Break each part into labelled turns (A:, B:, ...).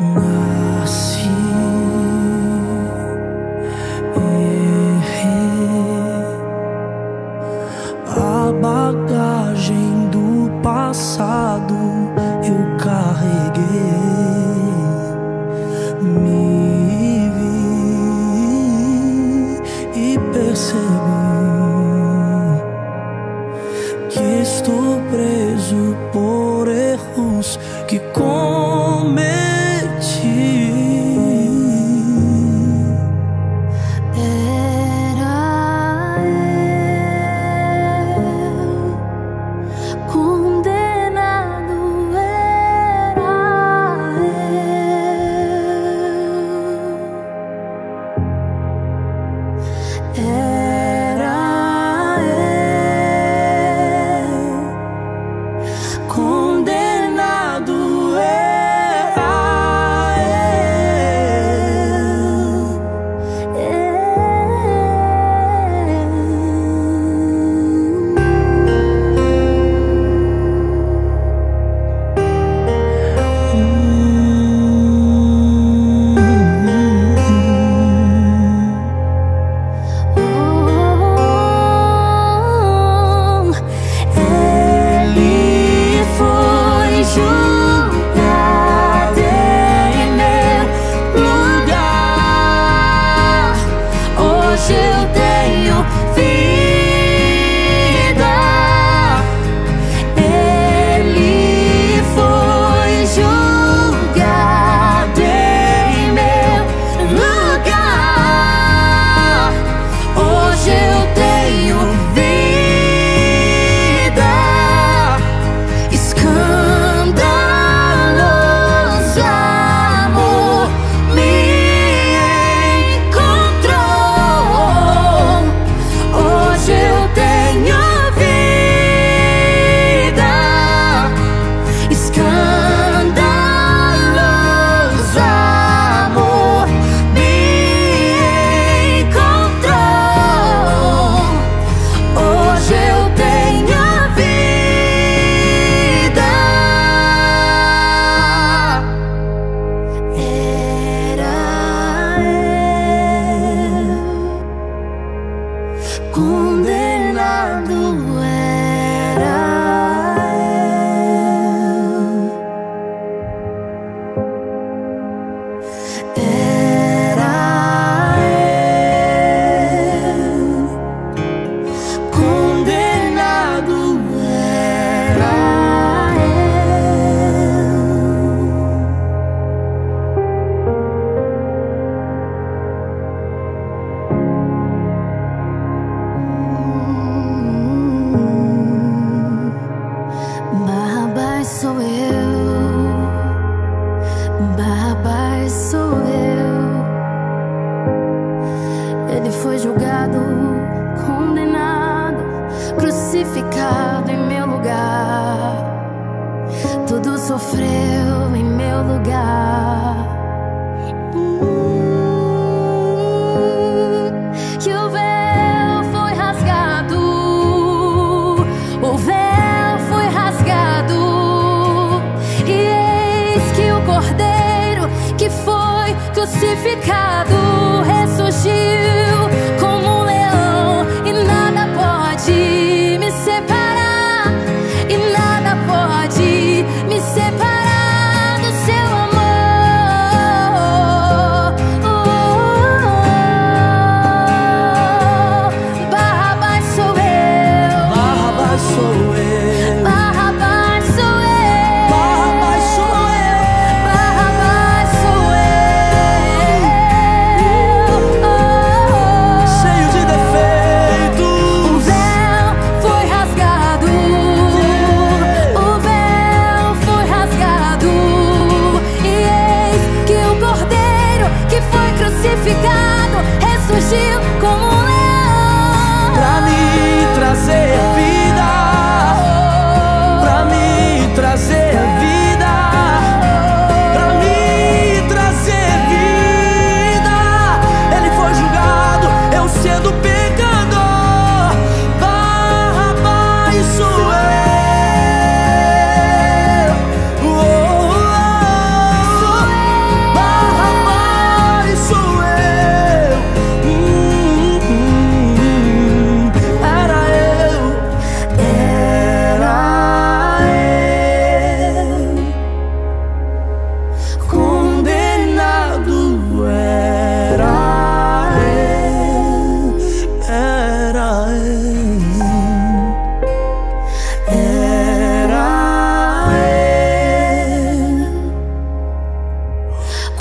A: Nasci, errei, a bagagem do passado eu carreguei, me vi e percebi que estou preso por erros que cometi.
B: Crucificado em meu lugar, tudo sofreu em meu lugar. Que o véu foi rasgado, o véu foi rasgado, e eis que o Cordeiro que foi crucificado ressurgiu como um leão, e nada pode me separar, e nada pode me separar do seu amor.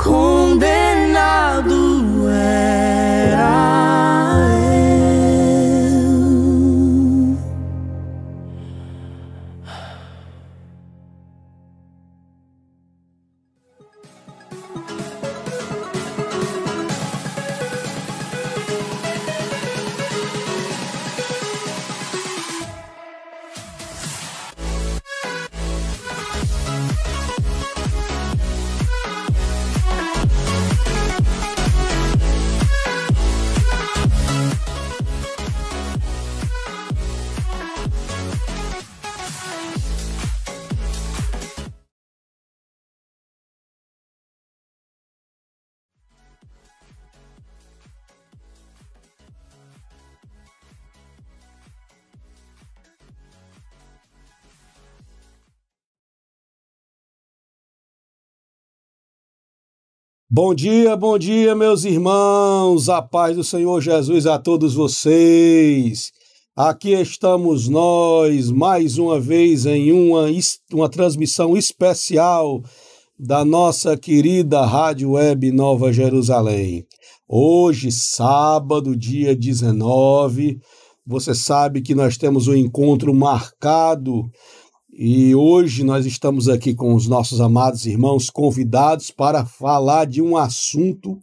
A: condenado era eu.
C: Bom dia, meus irmãos, a paz do Senhor Jesus a todos vocês. Aqui estamos nós, mais uma vez, em uma transmissão especial da nossa querida Rádio Web Nova Jerusalém. Hoje, sábado, dia 19, você sabe que nós temos um encontro marcado. E hoje nós estamos aqui com os nossos amados irmãos convidados para falar de um assunto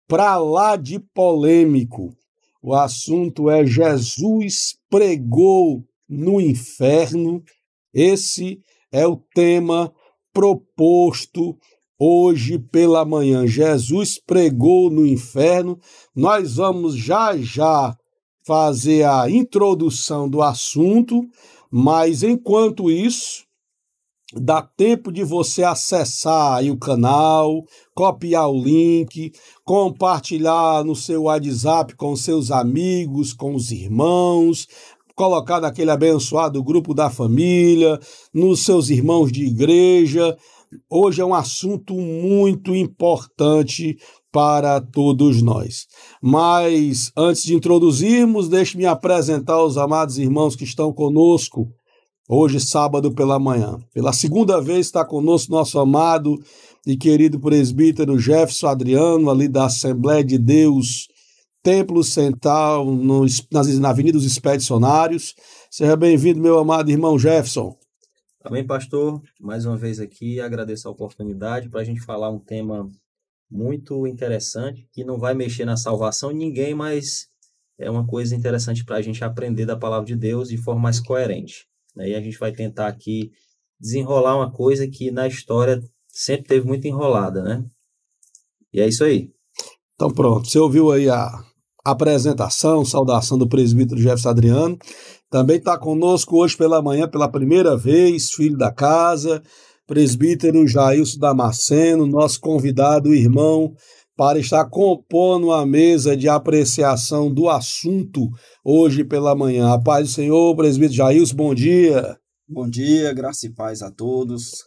C: para lá de polêmico. O assunto é Jesus pregou no inferno. Esse é o tema proposto hoje pela manhã. Jesus pregou no inferno. Nós vamos já fazer a introdução do assunto. Mas, enquanto isso, dá tempo de você acessar aí o canal, copiar o link, compartilhar no seu WhatsApp com seus amigos, com os irmãos, colocar naquele abençoado grupo da família, nos seus irmãos de igreja. Hoje é um assunto muito importante para todos nós. Mas, antes de introduzirmos, deixe-me apresentar os amados irmãos que estão conosco hoje, sábado pela manhã. Pela segunda vez está conosco nosso amado e querido presbítero Jefferson Adriano, ali da Assembleia de Deus, Templo Central, na Avenida dos Expedicionários. Seja bem-vindo, meu amado irmão Jefferson.
D: Amém, pastor. Mais uma vez aqui, agradeço a oportunidade para a gente falar um tema muito interessante, que não vai mexer na salvação de ninguém, mas é uma coisa interessante para a gente aprender da palavra de Deus de forma mais coerente. E a gente vai tentar aqui desenrolar uma coisa que na história sempre teve muito enrolada, né? E é isso aí.
C: Então pronto, você ouviu aí a apresentação, saudação do presbítero Jefferson Adriano. Também está conosco hoje pela manhã, pela primeira vez, filho da casa, presbítero Jailson Damasceno, nosso convidado, irmão, para estar compondo a mesa de apreciação do assunto hoje pela manhã. A paz do Senhor, presbítero Jailson, bom dia.
E: Bom dia, graça e paz a todos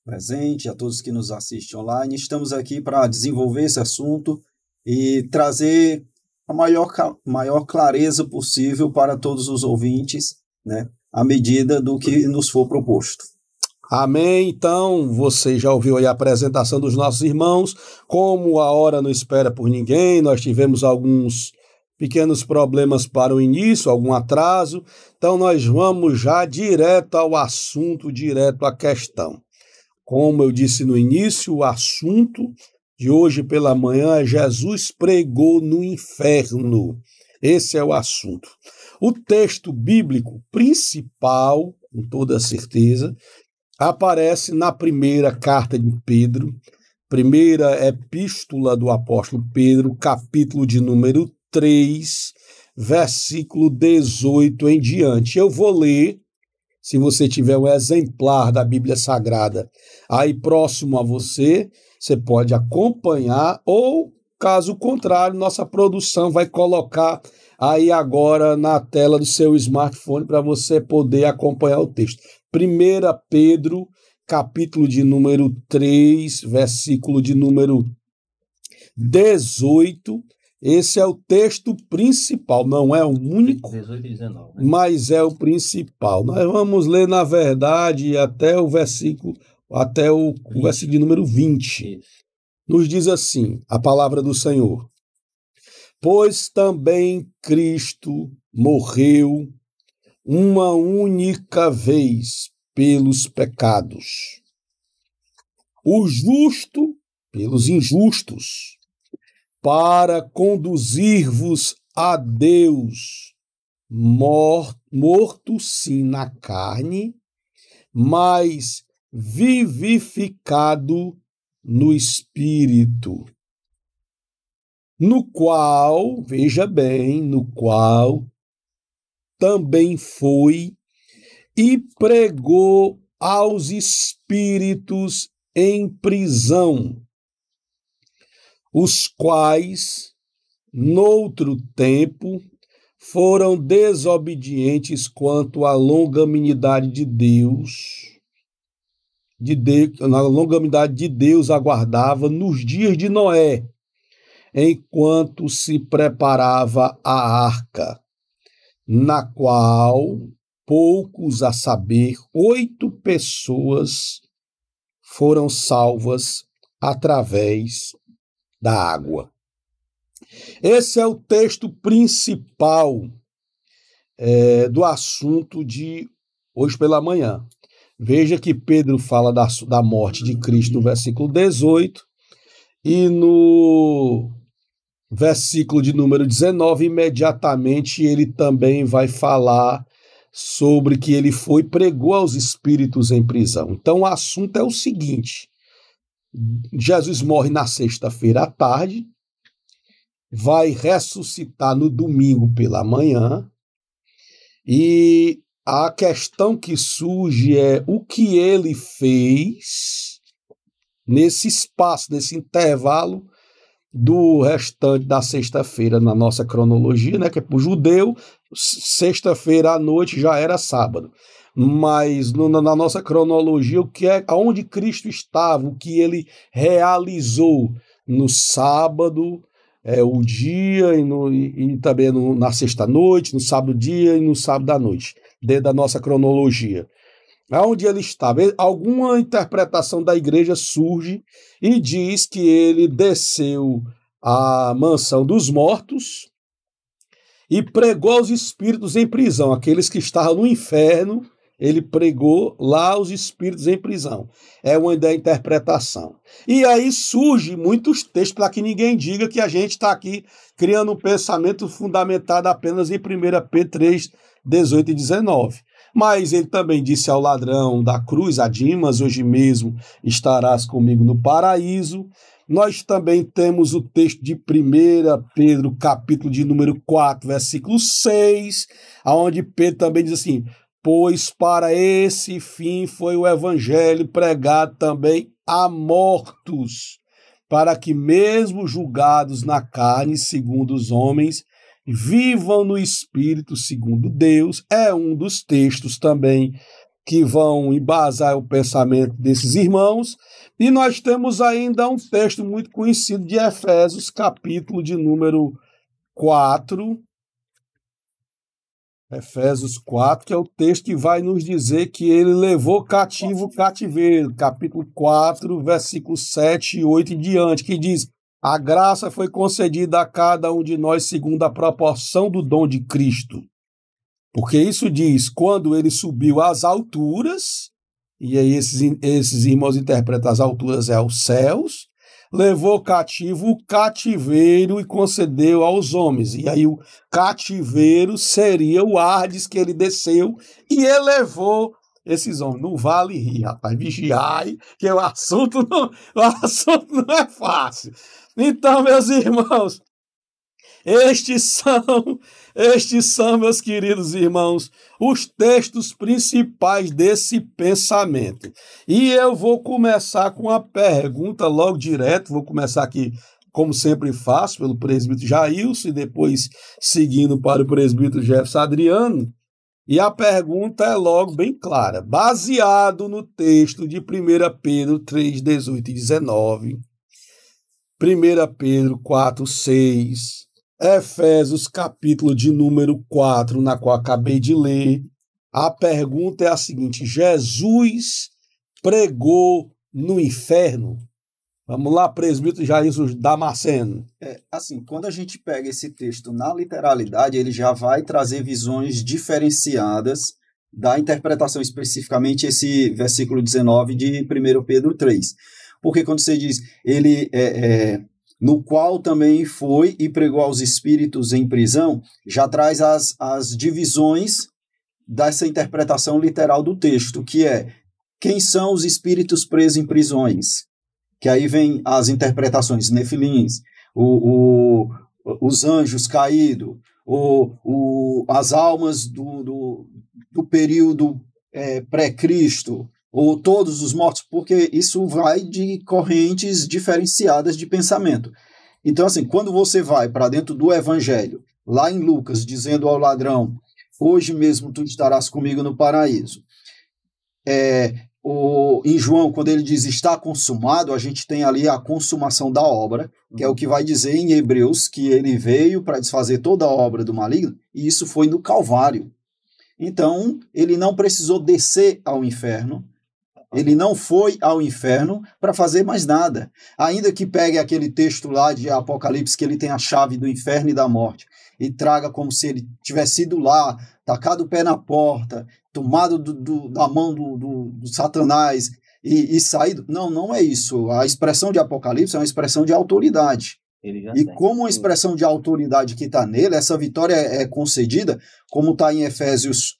E: presentes, a todos que nos assistem online. Estamos aqui para desenvolver esse assunto e trazer a maior clareza possível para todos os ouvintes, né, à medida do que nos for proposto.
C: Amém. Então, você já ouviu aí a apresentação dos nossos irmãos. Como a hora não espera por ninguém, nós tivemos alguns pequenos problemas para o início, algum atraso. Então, nós vamos já direto ao assunto, direto à questão. Como eu disse no início, o assunto de hoje pela manhã é Jesus pregou no inferno. Esse é o assunto. O texto bíblico principal, com toda certeza, aparece na primeira carta de Pedro, primeira epístola do apóstolo Pedro, capítulo de número 3, versículo 18 em diante. Eu vou ler, se você tiver um exemplar da Bíblia Sagrada aí próximo a você, você pode acompanhar, ou, caso contrário, nossa produção vai colocar aí agora na tela do seu smartphone para você poder acompanhar o texto. 1 Pedro, capítulo de número 3, versículo de número 18. Esse é o texto principal, não é o único,
D: 18 e 19, né?
C: Mas é o principal. Nós vamos ler, na verdade, até o versículo de número 20.
D: Isso.
C: nos diz assim, a palavra do Senhor: pois também Cristo morreu uma única vez pelos pecados, o justo pelos injustos, para conduzir-vos a Deus, morto sim na carne, mas vivificado no Espírito, no qual, veja bem, no qual também foi e pregou aos espíritos em prisão, os quais, noutro tempo, foram desobedientes quanto à longanimidade de Deus. Na longanimidade de Deus aguardava nos dias de Noé, enquanto se preparava a arca, na qual poucos, a saber, 8 pessoas, foram salvas através da água. Esse é o texto principal do assunto de hoje pela manhã. Veja que Pedro fala da morte de Cristo no versículo 18 e no versículo de número 19, imediatamente ele também vai falar sobre que ele foi e pregou aos espíritos em prisão. Então o assunto é o seguinte: Jesus morre na sexta-feira à tarde, vai ressuscitar no domingo pela manhã, e a questão que surge é o que ele fez nesse espaço, nesse intervalo do restante da sexta-feira na nossa cronologia, né? Que é para o judeu, sexta-feira à noite já era sábado. Mas na nossa cronologia, aonde Cristo estava, o que ele realizou no sábado, o dia, e também na sexta-noite, no sábado-dia e no sábado-à-noite, dentro da nossa cronologia. Aonde ele estava? Alguma interpretação da igreja surge e diz que ele desceu à mansão dos mortos e pregou aos espíritos em prisão, aqueles que estavam no inferno. Ele pregou lá aos espíritos em prisão. É uma da interpretação. E aí surgem muitos textos para que ninguém diga que a gente está aqui criando um pensamento fundamentado apenas em 1 Pedro 3, 18 e 19. Mas ele também disse ao ladrão da cruz, a Dimas: hoje mesmo estarás comigo no paraíso. Nós também temos o texto de 1 Pedro, capítulo de número 4, versículo 6, onde Pedro também diz assim: pois para esse fim foi o evangelho pregado também a mortos, para que mesmo julgados na carne, segundo os homens, vivam no Espírito, segundo Deus. É um dos textos também que vão embasar o pensamento desses irmãos. E nós temos ainda um texto muito conhecido de Efésios, capítulo de número 4, Efésios 4, que é o texto que vai nos dizer que ele levou cativo o cativeiro, capítulo 4, versículos 7 e 8 e diante, que diz: a graça foi concedida a cada um de nós segundo a proporção do dom de Cristo. Porque isso diz, quando ele subiu às alturas, e aí esses irmãos interpretam as alturas aos céus, levou cativo o cativeiro e concedeu aos homens. E aí o cativeiro seria o Hades, que ele desceu e elevou esses homens. Não vale rir, rapaz. Vigiai, que o assunto não é fácil. Então, meus irmãos, estes são, meus queridos irmãos, os textos principais desse pensamento. E eu vou começar com a pergunta logo direto, vou começar aqui, como sempre faço, pelo presbítero Jailson e depois seguindo para o presbítero Jefferson Adriano. E a pergunta é logo bem clara, baseado no texto de 1 Pedro 3, 18 e 19, 1 Pedro 4, 6, Efésios capítulo de número 4, na qual acabei de ler. A pergunta é a seguinte: Jesus pregou no inferno? Vamos lá, presbítero Jailson Damasceno.
E: Assim, quando a gente pega esse texto na literalidade, ele já vai trazer visões diferenciadas da interpretação, especificamente esse versículo 19 de 1 Pedro 3. Porque quando você diz, ele no qual também foi e pregou aos espíritos em prisão, já traz as divisões dessa interpretação literal do texto, que é, quem são os espíritos presos em prisões? Que aí vem as interpretações, nefilins, os anjos caídos, as almas do período pré-Cristo, ou todos os mortos, porque isso vai de correntes diferenciadas de pensamento. Então, assim, quando você vai para dentro do Evangelho, lá em Lucas, dizendo ao ladrão, hoje mesmo tu estarás comigo no paraíso. Em João, quando ele diz está consumado, a gente tem ali a consumação da obra, que é o que vai dizer em Hebreus, que ele veio para desfazer toda a obra do maligno, e isso foi no Calvário. Então, ele não precisou descer ao inferno, ele não foi ao inferno para fazer mais nada. Ainda que pegue aquele texto lá de Apocalipse, que ele tem a chave do inferno e da morte, e traga como se ele tivesse ido lá, tacado o pé na porta, tomado da mão do Satanás e saído. Não, não é isso. A expressão de Apocalipse é uma expressão de autoridade. Como uma expressão de autoridade que está nele, essa vitória é concedida, como está em Efésios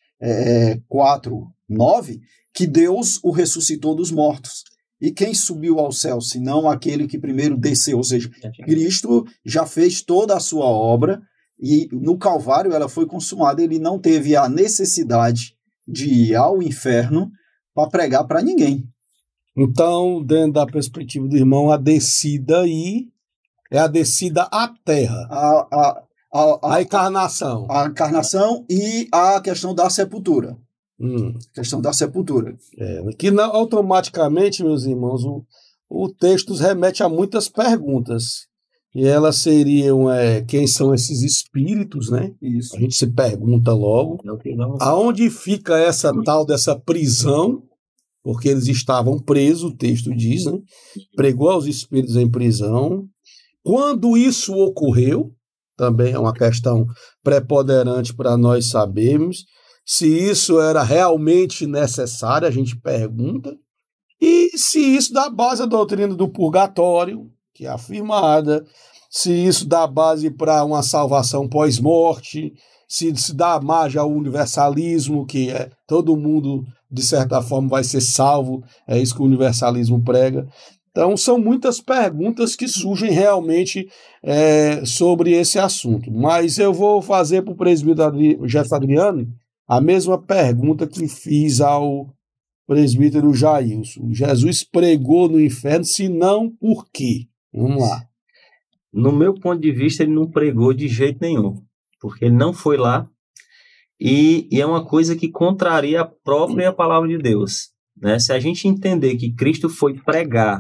E: 4, 9, que Deus o ressuscitou dos mortos. E quem subiu ao céu, senão aquele que primeiro desceu? Ou seja, Cristo já fez toda a sua obra e no Calvário ela foi consumada. Ele não teve a necessidade de ir ao inferno para pregar para ninguém.
C: Então, dentro da perspectiva do irmão, a descida aí é a descida à terra. A encarnação.
E: A encarnação e a questão da sepultura. Questão da sepultura.
C: Que não, automaticamente, meus irmãos, o texto remete a muitas perguntas. E elas seriam quem são esses espíritos, né?
E: Isso.
C: A gente se pergunta logo. Aonde fica essa tal dessa prisão? Porque eles estavam presos, o texto diz, né? Pregou aos espíritos em prisão. Quando isso ocorreu, também é uma questão preponderante para nós sabermos. Se isso era realmente necessário, a gente pergunta. E se isso dá base à doutrina do purgatório, que é afirmada, se isso dá base para uma salvação pós-morte, se dá margem ao universalismo, que todo mundo, de certa forma, vai ser salvo, é isso que o universalismo prega. Então, são muitas perguntas que surgem realmente sobre esse assunto. Mas eu vou fazer para o presbítero Jefferson Adriano a mesma pergunta que fiz ao presbítero Jailson. Jesus pregou no inferno, se não, por quê? Vamos lá.
D: No meu ponto de vista, ele não pregou de jeito nenhum, porque ele não foi lá, e é uma coisa que contraria a própria palavra de Deus, né? Se a gente entender que Cristo foi pregar,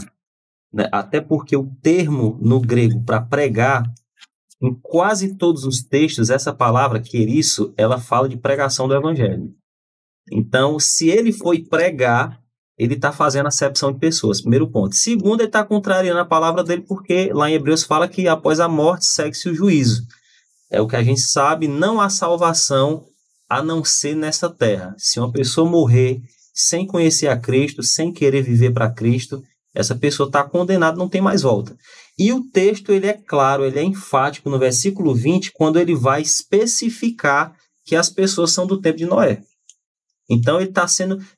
D: né, até porque o termo no grego para pregar, em quase todos os textos, essa palavra, querisso, ela fala de pregação do evangelho. Então, se ele foi pregar, ele está fazendo acepção de pessoas, primeiro ponto. Segundo, ele está contrariando a palavra dele, porque lá em Hebreus fala que após a morte segue-se o juízo. É o que a gente sabe, não há salvação a não ser nessa terra. Se uma pessoa morrer sem conhecer a Cristo, sem querer viver para Cristo, essa pessoa está condenada, não tem mais volta. E o texto ele é claro, ele é enfático no versículo 20, quando ele vai especificar que as pessoas são do tempo de Noé. Então ele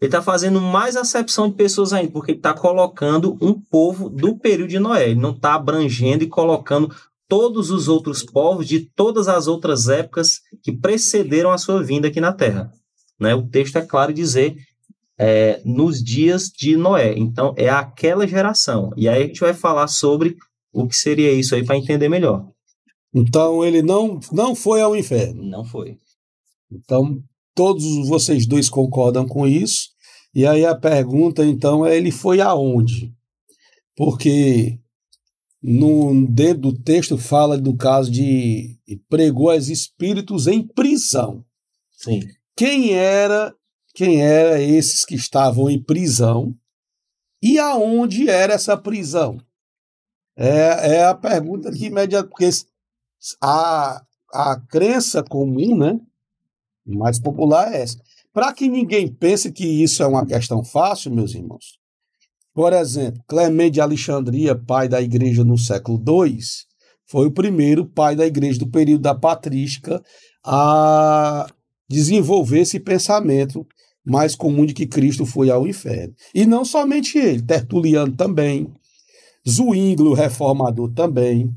D: está fazendo mais acepção de pessoas ainda, porque ele está colocando um povo do período de Noé. Ele não está abrangendo e colocando todos os outros povos de todas as outras épocas que precederam a sua vinda aqui na Terra. Né? O texto é claro dizer nos dias de Noé. Então é aquela geração. E aí a gente vai falar sobre o que seria isso aí para entender melhor.
C: Então ele não foi ao inferno.
D: Não foi.
C: Então todos vocês dois concordam com isso. E aí a pergunta então ele foi aonde? Porque dentro do texto fala do caso de pregou aos espíritos em prisão.
D: Sim.
C: Quem era esses que estavam em prisão e aonde era essa prisão? É a pergunta que imediatamente, porque a crença comum, né, mais popular é essa. Para que ninguém pense que isso é uma questão fácil, meus irmãos. Por exemplo, Clemente de Alexandria, pai da igreja no século II, foi o primeiro pai da igreja do período da patrística a desenvolver esse pensamento mais comum de que Cristo foi ao inferno. E não somente ele, Tertuliano também, Zwinglio, reformador também.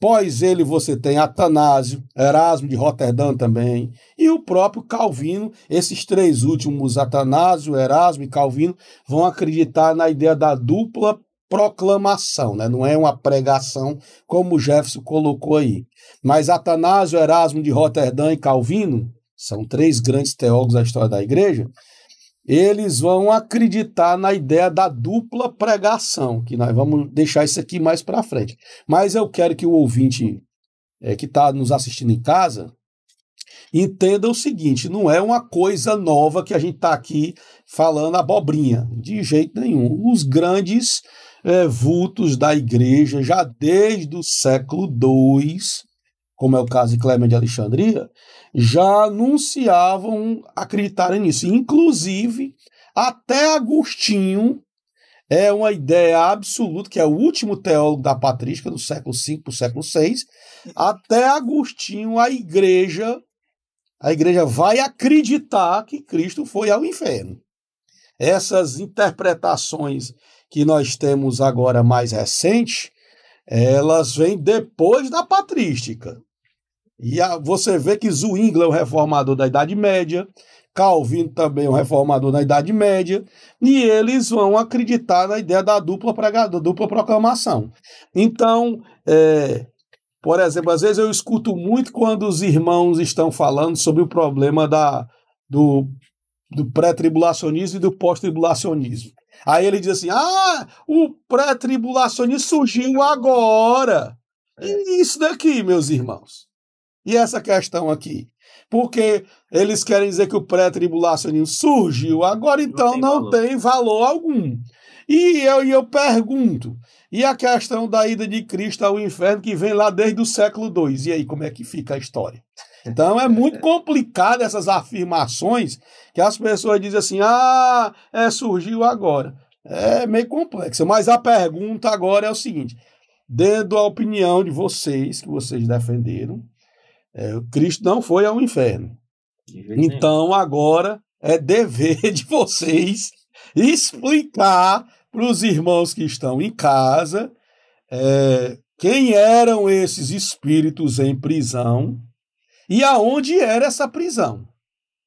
C: Pós ele você tem Atanásio, Erasmo de Roterdã também, e o próprio Calvino. Esses três últimos, Atanásio, Erasmo e Calvino, vão acreditar na ideia da dupla proclamação, né? Não é uma pregação como Jefferson colocou aí. Mas Atanásio, Erasmo de Roterdã e Calvino, são três grandes teólogos da história da igreja, eles vão acreditar na ideia da dupla pregação, que nós vamos deixar isso aqui mais para frente. Mas eu quero que o ouvinte que está nos assistindo em casa entenda o seguinte, não é uma coisa nova que a gente está aqui falando abobrinha, de jeito nenhum. Os grandes vultos da igreja, já desde o século II, como é o caso de Clemente de Alexandria, já anunciavam acreditarem nisso. Inclusive, até Agostinho é uma ideia absoluta, que é o último teólogo da patrística, do século V para o século VI. Até Agostinho, a igreja vai acreditar que Cristo foi ao inferno. Essas interpretações que nós temos agora mais recentes, elas vêm depois da patrística. E você vê que Zwinglio é um reformador da Idade Média, Calvino também é um reformador da Idade Média, e eles vão acreditar na ideia da dupla proclamação. Então, por exemplo, às vezes eu escuto muito quando os irmãos estão falando sobre o problema do pré-tribulacionismo e do pós-tribulacionismo. Aí ele diz assim, o pré-tribulacionismo surgiu agora. E isso daqui, meus irmãos? E essa questão aqui? Porque eles querem dizer que o pré-tribulacionismo surgiu agora, então não tem valor algum. E eu pergunto, e a questão da ida de Cristo ao inferno, que vem lá desde o século II? E aí, como é que fica a história? Então é muito complicado essas afirmações que as pessoas dizem assim, surgiu agora. É meio complexo, mas a pergunta agora é o seguinte, dentro da opinião de vocês, que vocês defenderam, Cristo não foi ao inferno. Então agora é dever de vocês explicar para os irmãos que estão em casa quem eram esses espíritos em prisão e aonde era essa prisão.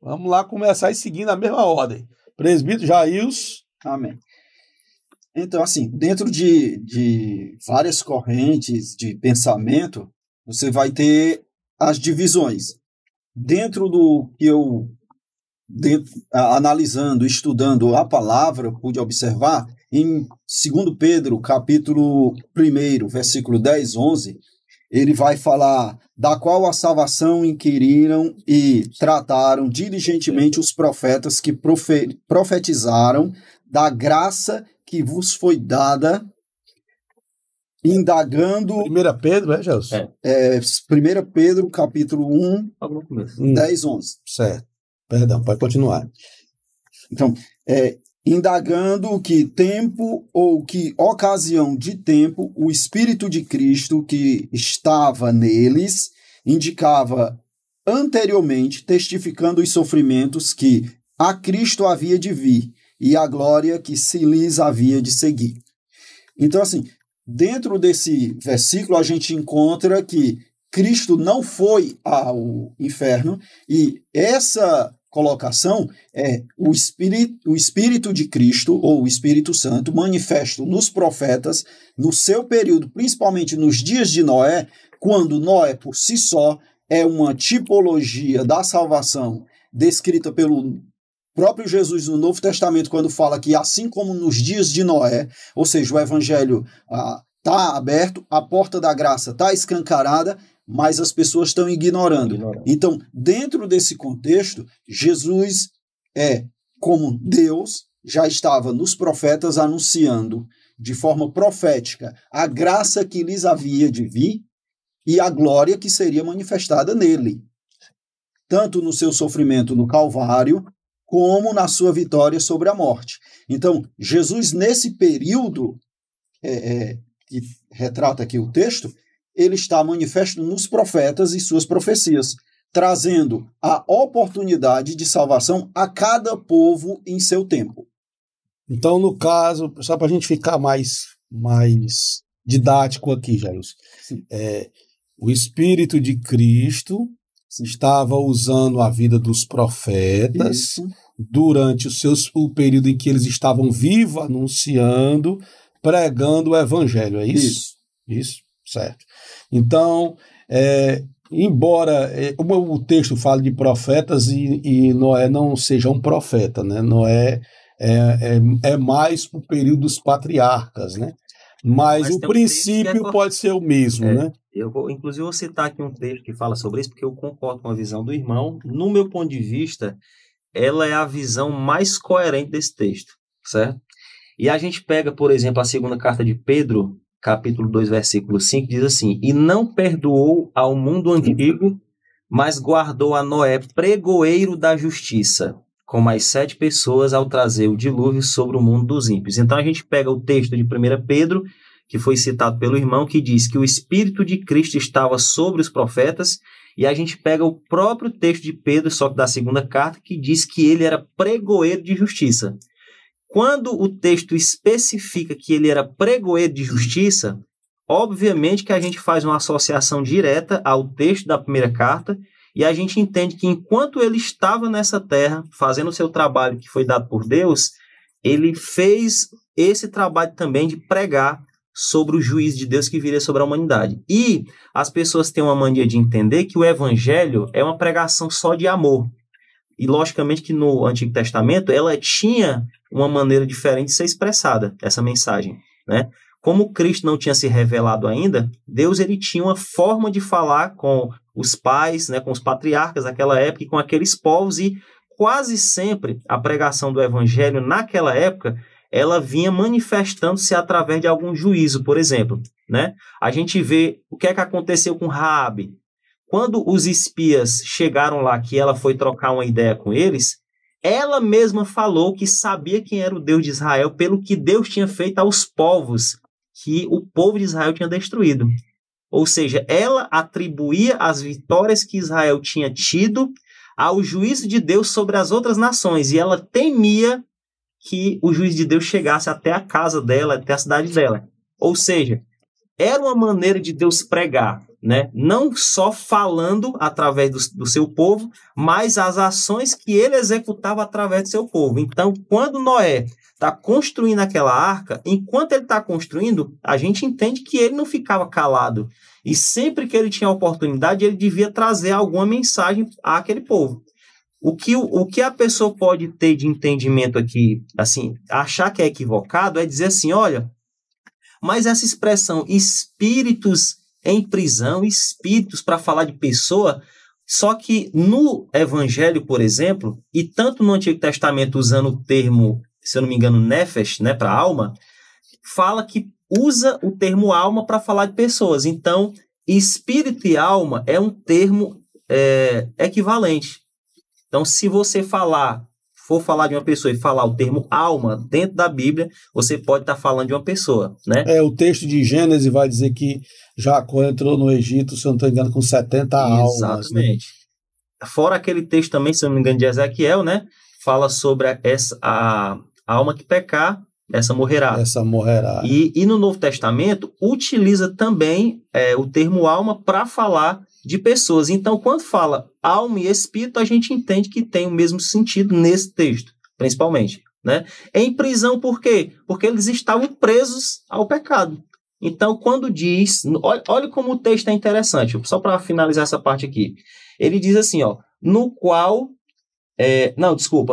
C: Vamos lá começar e seguindo a mesma ordem. Presbítero Jailson.
E: Amém. Então, assim, dentro de várias correntes de pensamento, você vai ter as divisões. Dentro do que eu, analisando, estudando a palavra, pude observar, em 2 Pedro, capítulo 1, versículo 10, 11, ele vai falar da qual a salvação inquiriram e trataram diligentemente os profetas que profetizaram da graça que vos foi dada, indagando...
C: 1 Pedro, Gelson?
E: 1 Pedro, capítulo 1, 10, 11.
C: Certo. Perdão, pode continuar.
E: Então, indagando que tempo ou que ocasião de tempo o Espírito de Cristo que estava neles indicava anteriormente, testificando os sofrimentos que a Cristo havia de vir e a glória que se lhes havia de seguir. Então, assim, dentro desse versículo a gente encontra que Cristo não foi ao inferno e essa colocação é o Espírito de Cristo, ou o Espírito Santo, manifesto nos profetas, no seu período, principalmente nos dias de Noé, quando Noé, por si só, é uma tipologia da salvação descrita pelo próprio Jesus no Novo Testamento, quando fala que assim como nos dias de Noé, ou seja, o Evangelho está aberto, a porta da graça está escancarada, mas as pessoas estão ignorando. Então, dentro desse contexto, Jesus como Deus, já estava nos profetas anunciando de forma profética a graça que lhes havia de vir e a glória que seria manifestada nele, tanto no seu sofrimento no Calvário, como na sua vitória sobre a morte. Então, Jesus, nesse período que retrata aqui o texto, ele está manifesto nos profetas e suas profecias, trazendo a oportunidade de salvação a cada povo em seu tempo.
C: Então, no caso, só para a gente ficar mais didático aqui, Jailson, o Espírito de Cristo estava usando a vida dos profetas. Isso. Durante o período em que eles estavam vivos, anunciando, pregando o Evangelho, é isso? Isso, certo. Então, embora o texto fale de profetas e Noé não seja um profeta, né? Noé é mais o período dos patriarcas, né? Mas o princípio pode ser o mesmo, né?
D: Eu vou citar aqui um texto que fala sobre isso, porque eu concordo com a visão do irmão. No meu ponto de vista, ela é a visão mais coerente desse texto, certo? E a gente pega, por exemplo, a segunda carta de Pedro, capítulo 2, versículo 5, diz assim: e não perdoou ao mundo antigo, mas guardou a Noé, pregoeiro da justiça, com mais 7 pessoas ao trazer o dilúvio sobre o mundo dos ímpios. Então a gente pega o texto de 1 Pedro, que foi citado pelo irmão, que diz que o Espírito de Cristo estava sobre os profetas, e a gente pega o próprio texto de Pedro, só que da segunda carta, que diz que ele era pregoeiro de justiça. Quando o texto especifica que ele era pregoeiro de justiça, obviamente que a gente faz uma associação direta ao texto da primeira carta, e a gente entende que enquanto ele estava nessa terra, fazendo o seu trabalho que foi dado por Deus, ele fez esse trabalho também de pregar sobre o juízo de Deus que viria sobre a humanidade. E as pessoas têm uma mania de entender que o evangelho é uma pregação só de amor. E logicamente que no Antigo Testamento ela tinha uma maneira diferente de ser expressada, essa mensagem, né? Como Cristo não tinha se revelado ainda, Deus ele tinha uma forma de falar com os pais, né, com os patriarcas daquela época e com aqueles povos, e quase sempre a pregação do evangelho naquela época ela vinha manifestando-se através de algum juízo, por exemplo, né? A gente vê o que é que aconteceu com Raabe. Quando os espias chegaram lá, que ela foi trocar uma ideia com eles, ela mesma falou que sabia quem era o Deus de Israel pelo que Deus tinha feito aos povos que o povo de Israel tinha destruído. Ou seja, ela atribuía as vitórias que Israel tinha tido ao juízo de Deus sobre as outras nações, e ela temia que o juízo de Deus chegasse até a casa dela, até a cidade dela. Ou seja, era uma maneira de Deus pregar, né? Não só falando através do seu povo, mas as ações que ele executava através do seu povo. Então, quando Noé está construindo aquela arca, enquanto ele está construindo, a gente entende que ele não ficava calado. E sempre que ele tinha oportunidade, ele devia trazer alguma mensagem àquele povo. O que a pessoa pode ter de entendimento aqui, assim, achar que é equivocado, é dizer assim, olha, mas essa expressão espíritos em prisão, espíritos para falar de pessoa, só que no Evangelho, por exemplo, e tanto no Antigo Testamento usando o termo, se eu não me engano, nefesh, né, para alma, fala que usa o termo alma para falar de pessoas. Então, espírito e alma é um termo equivalente. Então, se você for falar de uma pessoa e falar o termo alma dentro da Bíblia, você pode estar falando de uma pessoa, né?
C: O texto de Gênesis vai dizer que Jacó entrou no Egito, se eu não estou enganando, com 70 almas.
D: Exatamente. Né? Fora aquele texto também, se eu não me engano, de Ezequiel, né? Fala sobre a alma que pecar, essa morrerá.
C: Essa morrerá.
D: E no Novo Testamento, utiliza também o termo alma para falar de pessoas. Então, quando fala alma e espírito, a gente entende que tem o mesmo sentido nesse texto, principalmente, né? Em prisão, por quê? Porque eles estavam presos ao pecado. Então, quando diz... Olha como o texto é interessante, só para finalizar essa parte aqui. Ele diz assim, ó, no qual...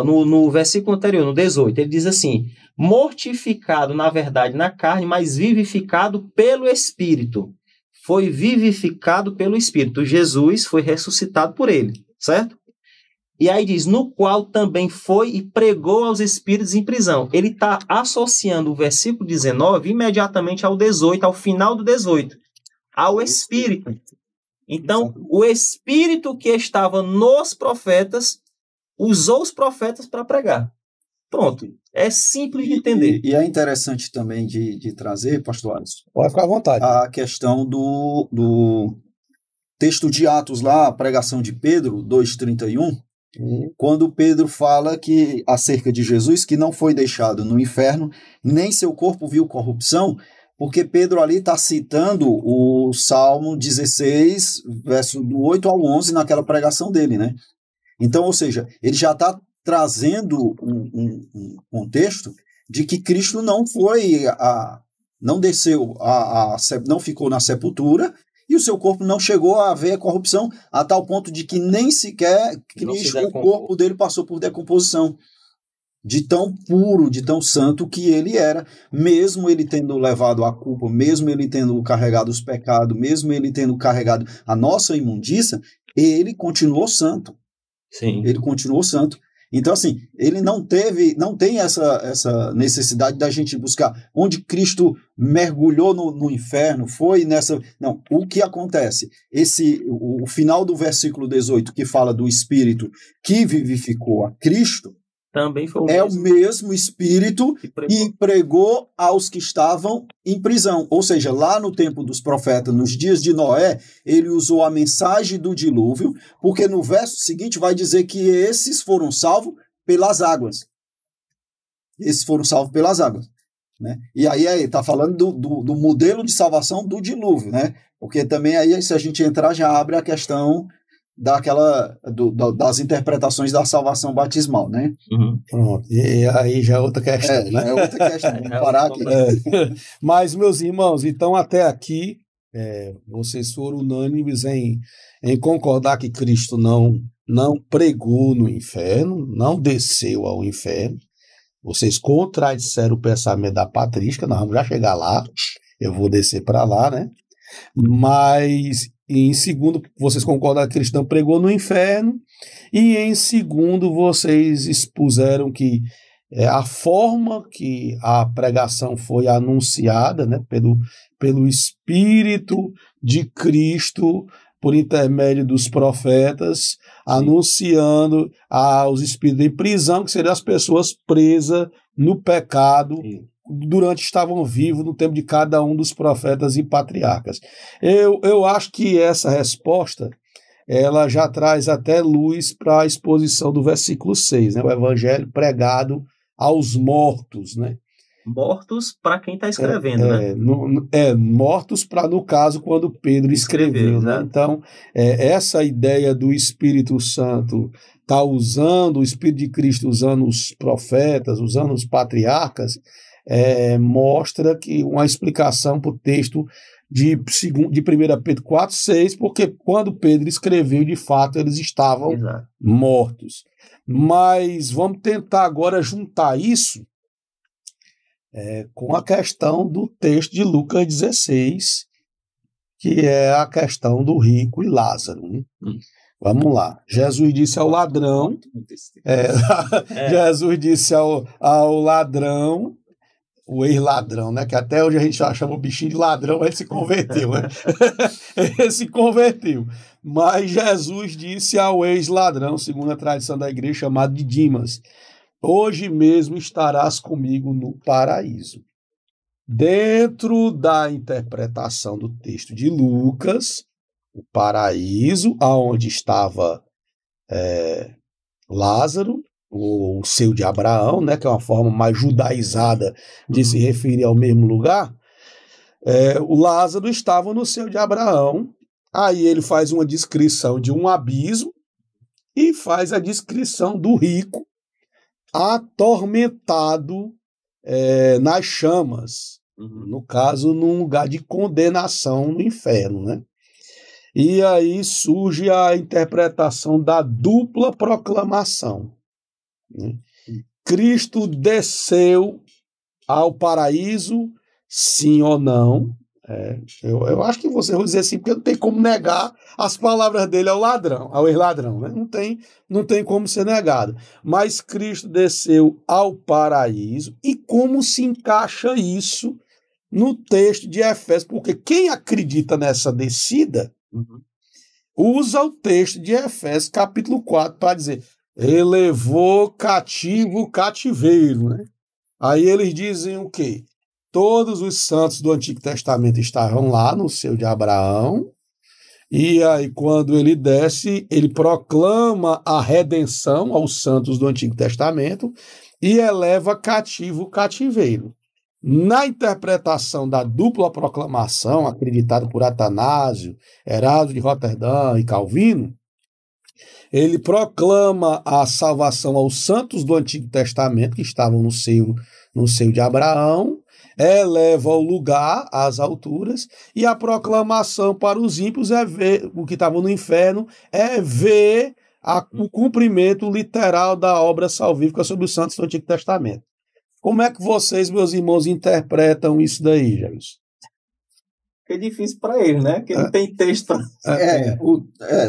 D: no versículo anterior, no 18, ele diz assim, mortificado, na verdade, na carne, mas vivificado pelo Espírito. Foi vivificado pelo Espírito. Jesus foi ressuscitado por ele, certo? E aí diz, no qual também foi e pregou aos espíritos em prisão. Ele está associando o versículo 19 imediatamente ao 18, ao final do 18, ao Espírito. Então, o Espírito que estava nos profetas, usou os profetas para pregar. Pronto. É simples de entender.
E: E é interessante também de trazer, pastor Alisson,
C: Pode ficar à vontade.
E: a questão do texto de Atos lá, a pregação de Pedro, 2:31, quando Pedro fala que acerca de Jesus, que não foi deixado no inferno, nem seu corpo viu corrupção, porque Pedro ali está citando o Salmo 16, verso do 8 ao 11, naquela pregação dele, né? Então, ou seja, ele já está trazendo um contexto de que Cristo não foi, não desceu, não ficou na sepultura, e o seu corpo não chegou a ver a corrupção, a tal ponto de que nem sequer o corpo dele passou por decomposição. De tão puro, de tão santo que ele era, mesmo ele tendo levado a culpa, mesmo ele tendo carregado os pecados, mesmo ele tendo carregado a nossa imundícia, ele continuou santo.
D: Sim.
E: Ele continuou santo. Então, assim, ele não tem essa necessidade da gente buscar onde Cristo mergulhou no inferno, foi nessa... Não, o que acontece? O final do versículo 18, que fala do Espírito que vivificou a Cristo,
D: também foi
E: o mesmo Espírito que pregou aos que estavam em prisão. Ou seja, lá no tempo dos profetas, nos dias de Noé, ele usou a mensagem do dilúvio, porque no verso seguinte vai dizer que esses foram salvos pelas águas. Esses foram salvos pelas águas. Né? E aí está falando do modelo de salvação do dilúvio, né? Porque também aí, se a gente entrar, já abre a questão das interpretações da salvação batismal, né?
C: Uhum. Pronto, e aí já é outra questão, né?
E: É outra questão, vamos parar aqui.
C: Mas, meus irmãos, então até aqui, vocês foram unânimes em concordar que Cristo não pregou no inferno, não desceu ao inferno. Vocês contradisseram o pensamento da patrística, nós vamos já chegar lá, eu vou descer para lá, né? Mas... em segundo, vocês concordam que Cristo não pregou no inferno. E em segundo, vocês expuseram que a forma que a pregação foi anunciada, né, pelo Espírito de Cristo, por intermédio dos profetas, anunciando aos espíritos em prisão, que seriam as pessoas presas no pecado, durante estavam vivos no tempo de cada um dos profetas e patriarcas. Eu acho que essa resposta ela já traz até luz para a exposição do versículo 6, né? O evangelho pregado aos mortos, né?
D: Mortos para quem está escrevendo, né?
C: Mortos para, no caso, quando Pedro escreveu, né? Então, essa ideia do Espírito Santo tá usando, o Espírito de Cristo usando os profetas, usando os patriarcas, mostra que uma explicação para o texto de 1 Pedro 4,6, porque quando Pedro escreveu, de fato, eles estavam mortos. Mas vamos tentar agora juntar isso com a questão do texto de Lucas 16, que é a questão do rico e Lázaro. Né? Vamos lá. Jesus disse ao ladrão, Jesus disse ao ladrão, o ex-ladrão, né? Que até hoje a gente já chama o bichinho de ladrão, ele se converteu, né? Ele se converteu. Mas Jesus disse ao ex-ladrão, segundo a tradição da igreja, chamado de Dimas: hoje mesmo estarás comigo no paraíso. Dentro da interpretação do texto de Lucas, o paraíso, aonde estava Lázaro, o seio de Abraão, né, que é uma forma mais judaizada de se referir ao mesmo lugar, o Lázaro estava no seio de Abraão. Aí ele faz uma descrição de um abismo e faz a descrição do rico atormentado nas chamas, no caso, num lugar de condenação no inferno, né? E aí surge a interpretação da dupla proclamação. Cristo desceu ao paraíso, sim ou não? Eu acho que você vai dizer assim, porque não tem como negar as palavras dele ao ex-ladrão, né? Não tem como ser negado. Mas Cristo desceu ao paraíso, e como se encaixa isso no texto de Efésios? Porque quem acredita nessa descida usa o texto de Efésios capítulo 4 para dizer, elevou cativo o cativeiro, né? Aí eles dizem o quê? Todos os santos do Antigo Testamento estavam lá no seio de Abraão, e aí quando ele desce, ele proclama a redenção aos santos do Antigo Testamento e eleva cativo o cativeiro. Na interpretação da dupla proclamação, acreditada por Atanásio, Herásio de Roterdã e Calvino, ele proclama a salvação aos santos do Antigo Testamento, que estavam no seio de Abraão, eleva o lugar às alturas, e a proclamação para os ímpios é ver, o que estavam no inferno, é ver o cumprimento literal da obra salvífica sobre os santos do Antigo Testamento. Como é que vocês, meus irmãos, interpretam isso daí, Jesus?
D: É difícil para eles, né? Porque não tem texto.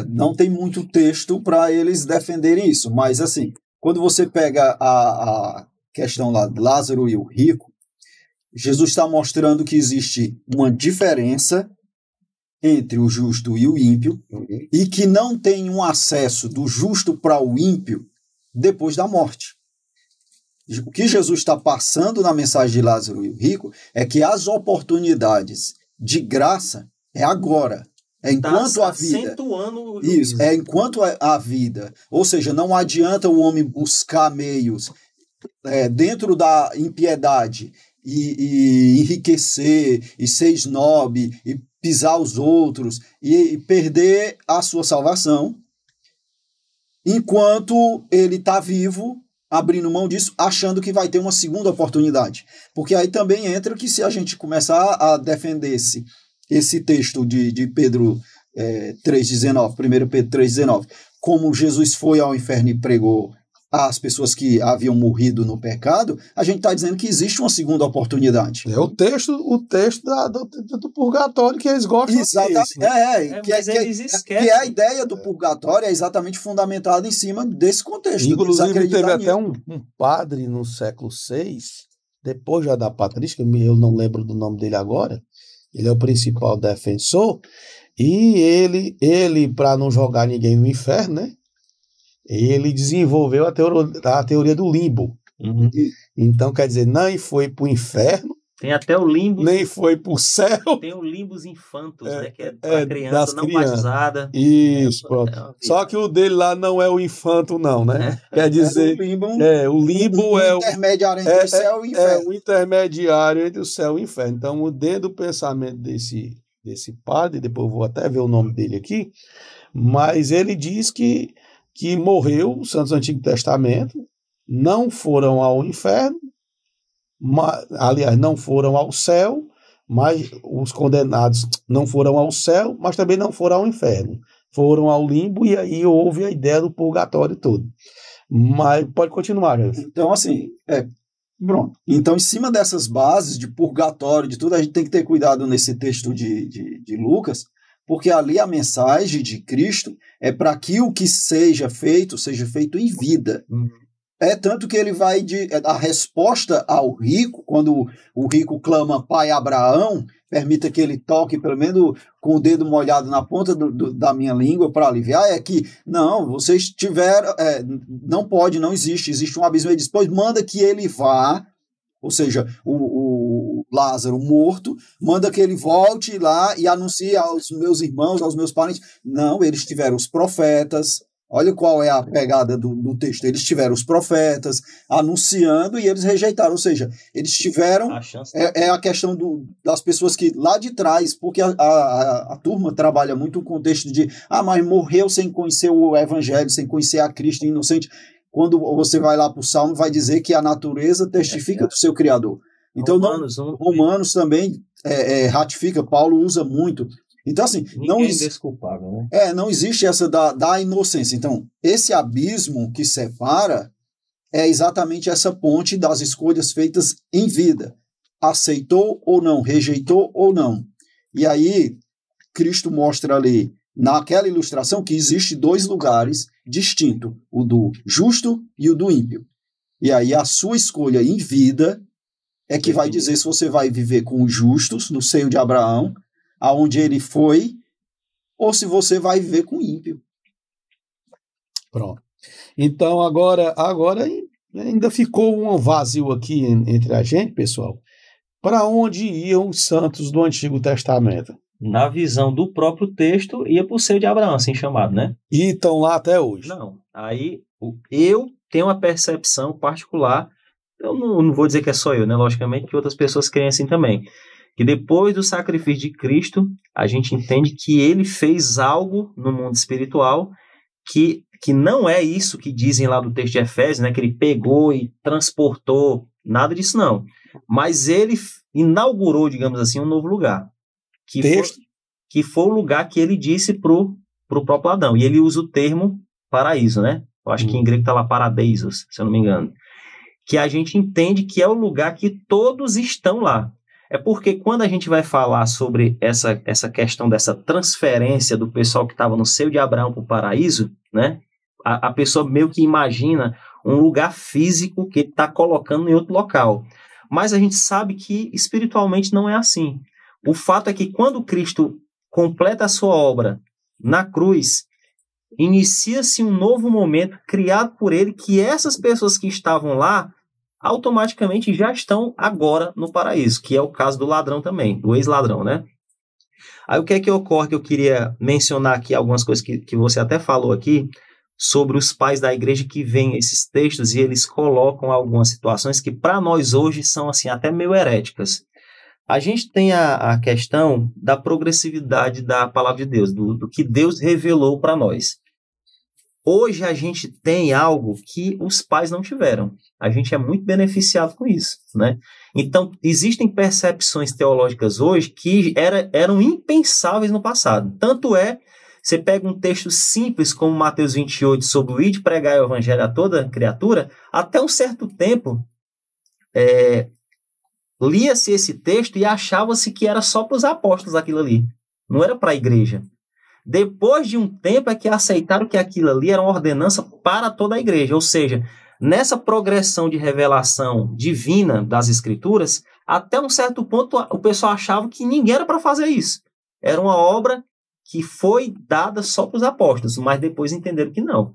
E: Não tem muito texto para eles defenderem isso, mas assim, quando você pega a questão lá de Lázaro e o rico, Jesus está mostrando que existe uma diferença entre o justo e o ímpio, e que não tem um acesso do justo para o ímpio depois da morte. O que Jesus está passando na mensagem de Lázaro e o rico é que as oportunidades de graça é agora. É enquanto a vida.
D: Acentuando o
E: isso, é enquanto a vida. Ou seja, não adianta o homem buscar meios dentro da impiedade e enriquecer, e ser snob, e pisar os outros, e perder a sua salvação, enquanto ele está vivo, abrindo mão disso, achando que vai ter uma segunda oportunidade. Porque aí também entra que se a gente começar a defender esse texto de Pedro 3,19, 1 Pedro 3,19, como Jesus foi ao inferno e pregou às pessoas que haviam morrido no pecado, a gente está dizendo que existe uma segunda oportunidade.
C: É o texto do purgatório que eles gostam.
E: Exatamente.
C: Né?
E: Que a ideia do purgatório é exatamente fundamentada em cima desse contexto.
C: Inclusive, teve até um padre no século VI, depois já da patrística, eu não lembro do nome dele agora, ele é o principal defensor, e ele para não jogar ninguém no inferno, né? Ele desenvolveu a teoria do limbo. Então, quer dizer, nem foi para o inferno,
D: tem até o limbo,
C: nem foi para o céu.
D: Tem o limbos infantos, né? Que é para criança não batizada.
C: Isso, pronto. Só que o dele lá não é o infanto, não, né? Quer dizer, o limbo é o
E: intermediário entre o céu e o inferno.
C: É o intermediário entre o céu e o inferno. Então, dentro do pensamento desse padre, depois eu vou até ver o nome dele aqui, mas ele diz que morreu os santos do Antigo Testamento, não foram ao inferno, aliás, não foram ao céu, mas os condenados não foram ao céu, mas também não foram ao inferno. Foram ao limbo, e aí houve a ideia do purgatório todo. Mas pode continuar, gente.
E: Então, assim, pronto. Então, em cima dessas bases de purgatório, de tudo, a gente tem que ter cuidado nesse texto de Lucas, porque ali a mensagem de Cristo é para que o que seja feito em vida. É tanto que ele vai a resposta ao rico, quando o rico clama Pai Abraão, permita que ele toque pelo menos com o dedo molhado na ponta da minha língua para aliviar, é que, não, vocês tiveram, não pode, não existe um abismo. Ele diz, pois manda que ele vá, ou seja, o Lázaro morto, manda que ele volte lá e anuncie aos meus irmãos, aos meus parentes. Não, eles tiveram os profetas. Olha qual é a pegada do texto. Eles tiveram os profetas anunciando e eles rejeitaram. Ou seja, eles tiveram... a questão das pessoas que lá de trás, porque a turma trabalha muito o contexto de mas morreu sem conhecer o evangelho, sem conhecer a Cristo inocente. Quando você vai lá para o Salmo, vai dizer que a natureza testifica do seu Criador. Então, Romanos também ratifica, Paulo usa muito. Então, assim,
D: ninguém é desculpável, né?
E: Não existe essa da inocência. Então, esse abismo que separa é exatamente essa ponte das escolhas feitas em vida. Aceitou ou não, rejeitou ou não. E aí, Cristo mostra ali, naquela ilustração, que existe 2 lugares distintos, o do justo e o do ímpio. E aí, a sua escolha em vida é que vai dizer se você vai viver com os justos, no seio de Abraão, aonde ele foi, ou se você vai viver com o ímpio.
C: Pronto. Então, agora ainda ficou um vazio aqui entre a gente, pessoal. Para onde iam os santos do Antigo Testamento?
D: Na visão do próprio texto, ia para o seio de Abraão, assim chamado, né?
C: E estão lá até hoje.
D: Não. Aí, eu tenho uma percepção particular, eu não vou dizer que é só eu, né? Logicamente que outras pessoas creem assim também. Que depois do sacrifício de Cristo, a gente entende que ele fez algo no mundo espiritual que não é isso que dizem lá do texto de Efésios, né? Que ele pegou e transportou, nada disso não. Mas ele inaugurou, digamos assim, um novo lugar. Que foi o lugar que ele disse pro próprio Adão. E ele usa o termo paraíso, né? Eu acho que em grego está lá paradeisos, se eu não me engano. Que a gente entende que é o lugar que todos estão lá. É porque quando a gente vai falar sobre essa questão dessa transferência do pessoal que estava no seio de Abraão para o paraíso, né? A pessoa meio que imagina um lugar físico que ele está colocando em outro local. Mas a gente sabe que espiritualmente não é assim. O fato é que quando Cristo completa a sua obra na cruz, inicia-se um novo momento criado por ele, que essas pessoas que estavam lá automaticamente já estão agora no paraíso, que é o caso do ladrão também, do ex-ladrão, né? Aí o que é que ocorre, que eu queria mencionar aqui algumas coisas que você até falou aqui, sobre os pais da igreja que veem esses textos e eles colocam algumas situações que para nós hoje são assim até meio heréticas. A gente tem a questão da progressividade da palavra de Deus, do que Deus revelou para nós. Hoje a gente tem algo que os pais não tiveram. A gente é muito beneficiado com isso, né? Então, existem percepções teológicas hoje que eram impensáveis no passado. Tanto é, você pega um texto simples como Mateus 28 sobre o ide pregar o evangelho a toda criatura, até um certo tempo lia-se esse texto e achava-se que era só para os apóstolos aquilo ali. Não era para a igreja. Depois de um tempo é que aceitaram que aquilo ali era uma ordenança para toda a igreja. Ou seja, nessa progressão de revelação divina das escrituras, até um certo ponto o pessoal achava que ninguém era para fazer isso. Era uma obra que foi dada só para os apóstolos, mas depois entenderam que não.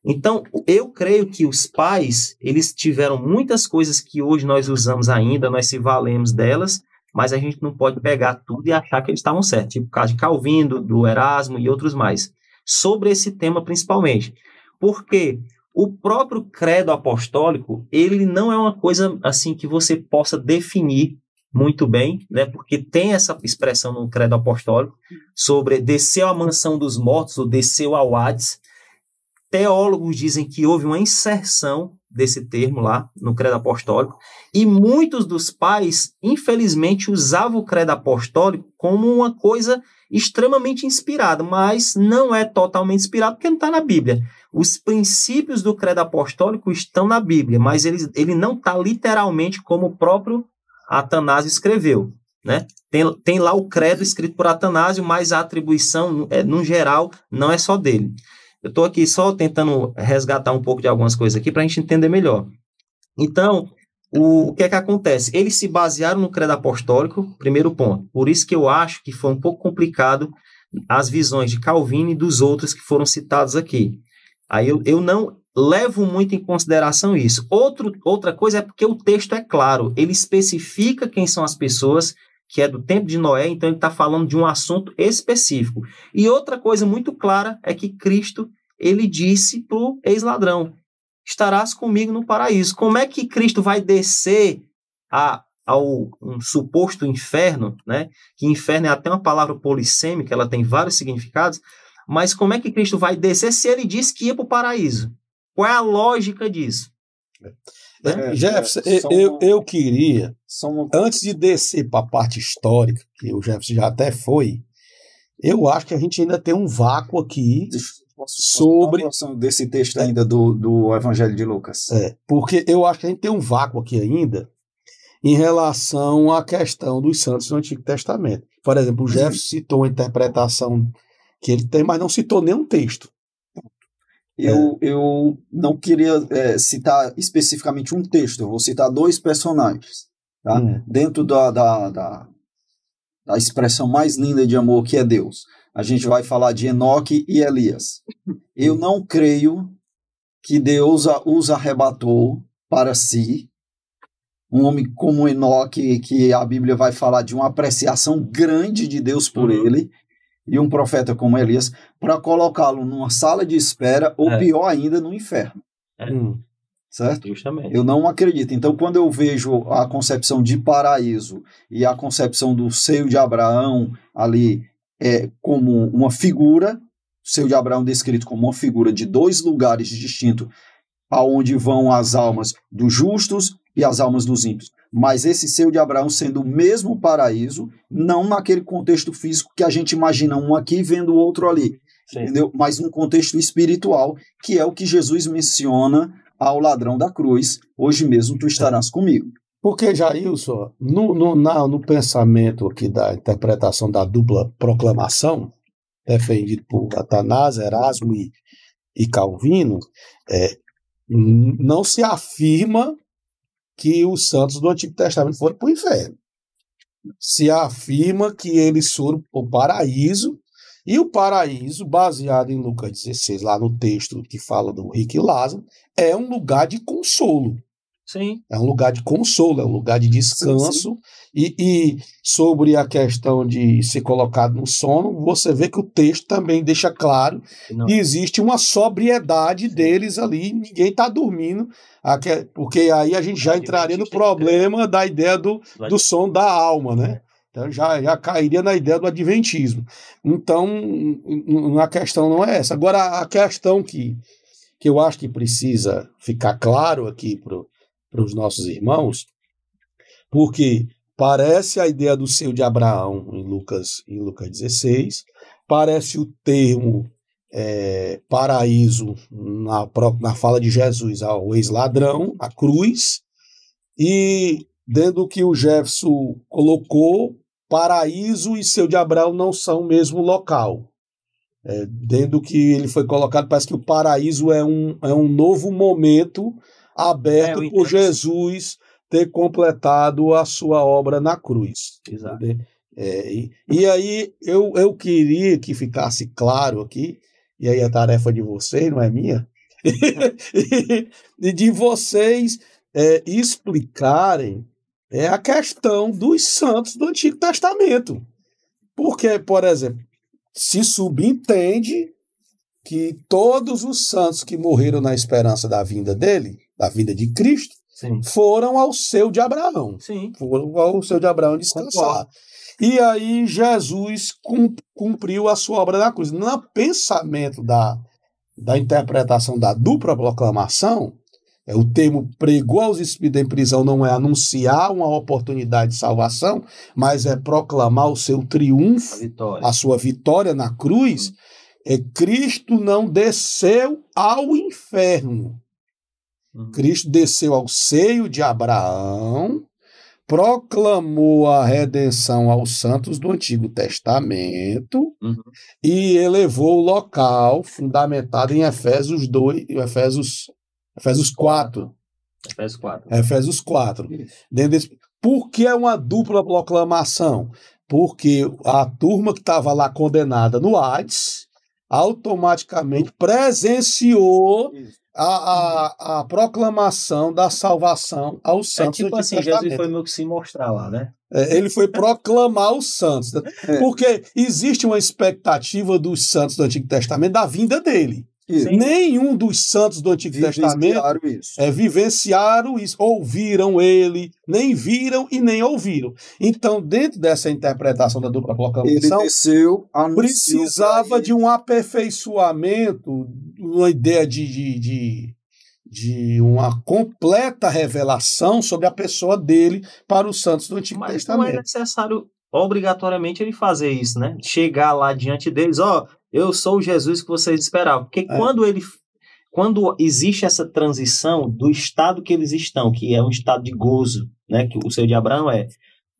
D: Então, eu creio que os pais, eles tiveram muitas coisas que hoje nós usamos ainda, nós se valemos delas, mas a gente não pode pegar tudo e achar que eles estavam certos, tipo o caso de Calvino, do Erasmo e outros mais, sobre esse tema principalmente. Porque o próprio credo apostólico, ele não é uma coisa assim que você possa definir muito bem, né? Porque tem essa expressão no credo apostólico sobre desceu à mansão dos mortos ou desceu ao Hades. Teólogos dizem que houve uma inserção desse termo lá no credo apostólico e muitos dos pais, infelizmente, usavam o credo apostólico como uma coisa extremamente inspirada, mas não é totalmente inspirado porque não está na Bíblia. Os princípios do credo apostólico estão na Bíblia, mas ele não está literalmente como o próprio Atanásio escreveu, né? Tem lá o credo escrito por Atanásio, mas a atribuição, no geral, não é só dele. Eu estou aqui só tentando resgatar um pouco de algumas coisas aqui para a gente entender melhor. Então, o que é que acontece? Eles se basearam no credo apostólico, primeiro ponto. Por isso que eu acho que foi um pouco complicado as visões de Calvino e dos outros que foram citados aqui. Aí eu não levo muito em consideração isso. Outra coisa é porque o texto é claro. Ele especifica quem são as pessoas, que é do tempo de Noé, então ele está falando de um assunto específico. E outra coisa muito clara é que Cristo, ele disse para o ex-ladrão, estarás comigo no paraíso. Como é que Cristo vai descer ao um suposto inferno, né? Que inferno é até uma palavra polissêmica, ela tem vários significados, mas como é que Cristo vai descer se ele disse que ia para o paraíso? Qual é a lógica disso?
C: Jefferson, eu queria, antes de descer para a parte histórica, que o Jefferson já até foi, eu acho que a gente ainda tem um vácuo aqui sobre...
E: desse texto ainda do Evangelho de Lucas.
C: Porque eu acho que a gente tem um vácuo aqui ainda em relação à questão dos santos do Antigo Testamento. Por exemplo, o Jefferson citou uma interpretação que ele tem, mas não citou nenhum texto.
E: Eu não queria citar especificamente um texto, eu vou citar dois personagens, tá? Dentro da expressão mais linda de amor, que é Deus. A gente vai falar de Enoque e Elias. Eu não creio que Deus os arrebatou para si. Um homem como Enoque, que a Bíblia vai falar de uma apreciação grande de Deus por ele, e um profeta como Elias, para colocá-lo numa sala de espera, ou pior ainda, no inferno. Certo?
D: Justamente.
E: Eu não acredito. Então, quando eu vejo a concepção de paraíso e a concepção do seio de Abraão ali como uma figura, o seio de Abraão descrito como uma figura de dois lugares distintos, aonde vão as almas dos justos e as almas dos ímpios. Mas esse seio de Abraão sendo o mesmo paraíso, não naquele contexto físico que a gente imagina um aqui vendo o outro ali, entendeu? Mas num contexto espiritual, que é o que Jesus menciona ao ladrão da cruz: hoje mesmo tu estarás comigo.
C: Porque, Jailson, no pensamento aqui da interpretação da dupla proclamação, defendido por Atanásio, Erasmo e Calvino, não se afirma que os santos do Antigo Testamento foram para o inferno. Se afirma que eles foram para o paraíso, e o paraíso, baseado em Lucas 16, lá no texto que fala do rico e Lázaro, é um lugar de consolo.
D: Sim.
C: É um lugar de consolo, é um lugar de descanso. Sim. E sobre a questão de ser colocado no sono, você vê que o texto também deixa claro que existe uma sobriedade deles ali, ninguém está dormindo, porque aí a gente já entraria no problema da ideia do sono da alma, né? Então já cairia na ideia do adventismo. Então, a questão não é essa. Agora, a questão que eu acho que precisa ficar claro aqui para os nossos irmãos, porque parece a ideia do seio de Abraão em Lucas 16, parece o termo paraíso na fala de Jesus ao ex-ladrão, a cruz, e dentro do que o Jefferson colocou, paraíso e seio de Abraão não são o mesmo local. Dentro do que ele foi colocado, parece que o paraíso é um novo momento aberto por Jesus ter completado a sua obra na cruz.
D: Exato.
C: E aí eu queria que ficasse claro aqui, e aí a tarefa de vocês, não é minha, e de vocês explicarem a questão dos santos do Antigo Testamento. Porque, por exemplo, se subentende que todos os santos que morreram na esperança da vinda dele, da vinda de Cristo,
D: Sim.
C: foram ao seio de Abraão.
D: Sim.
C: Foram ao seio de Abraão descansar. E aí Jesus cumpriu a sua obra na cruz. No pensamento da interpretação da dupla proclamação, o termo pregou aos espíritos em prisão não é anunciar uma oportunidade de salvação, mas é proclamar o seu triunfo, a sua vitória na cruz. Cristo não desceu ao inferno. Cristo desceu ao seio de Abraão, proclamou a redenção aos santos do Antigo Testamento e elevou o local fundamentado em Efésios 4. Efésios 4. Por que é uma dupla proclamação? Porque a turma que estava lá condenada no Hades automaticamente presenciou a proclamação da salvação aos santos.
D: Tipo assim, Jesus foi meio que se mostrar lá, né?
C: Ele foi proclamar os santos. Porque existe uma expectativa dos santos do Antigo Testamento da vinda dele.
E: Sim.
C: Nenhum dos santos do Antigo Testamento vivenciaram isso, ouviram ele, nem viram e nem ouviram. Então, dentro dessa interpretação da dupla proclamação, precisava de um aperfeiçoamento, uma ideia de uma completa revelação sobre a pessoa dele para os santos do Antigo Testamento.
D: Mas não é necessário obrigatoriamente ele fazer isso, né? Chegar lá diante deles, eu sou o Jesus que vocês esperavam. Porque quando existe essa transição do estado que eles estão, que é um estado de gozo, né, que o seio de Abraão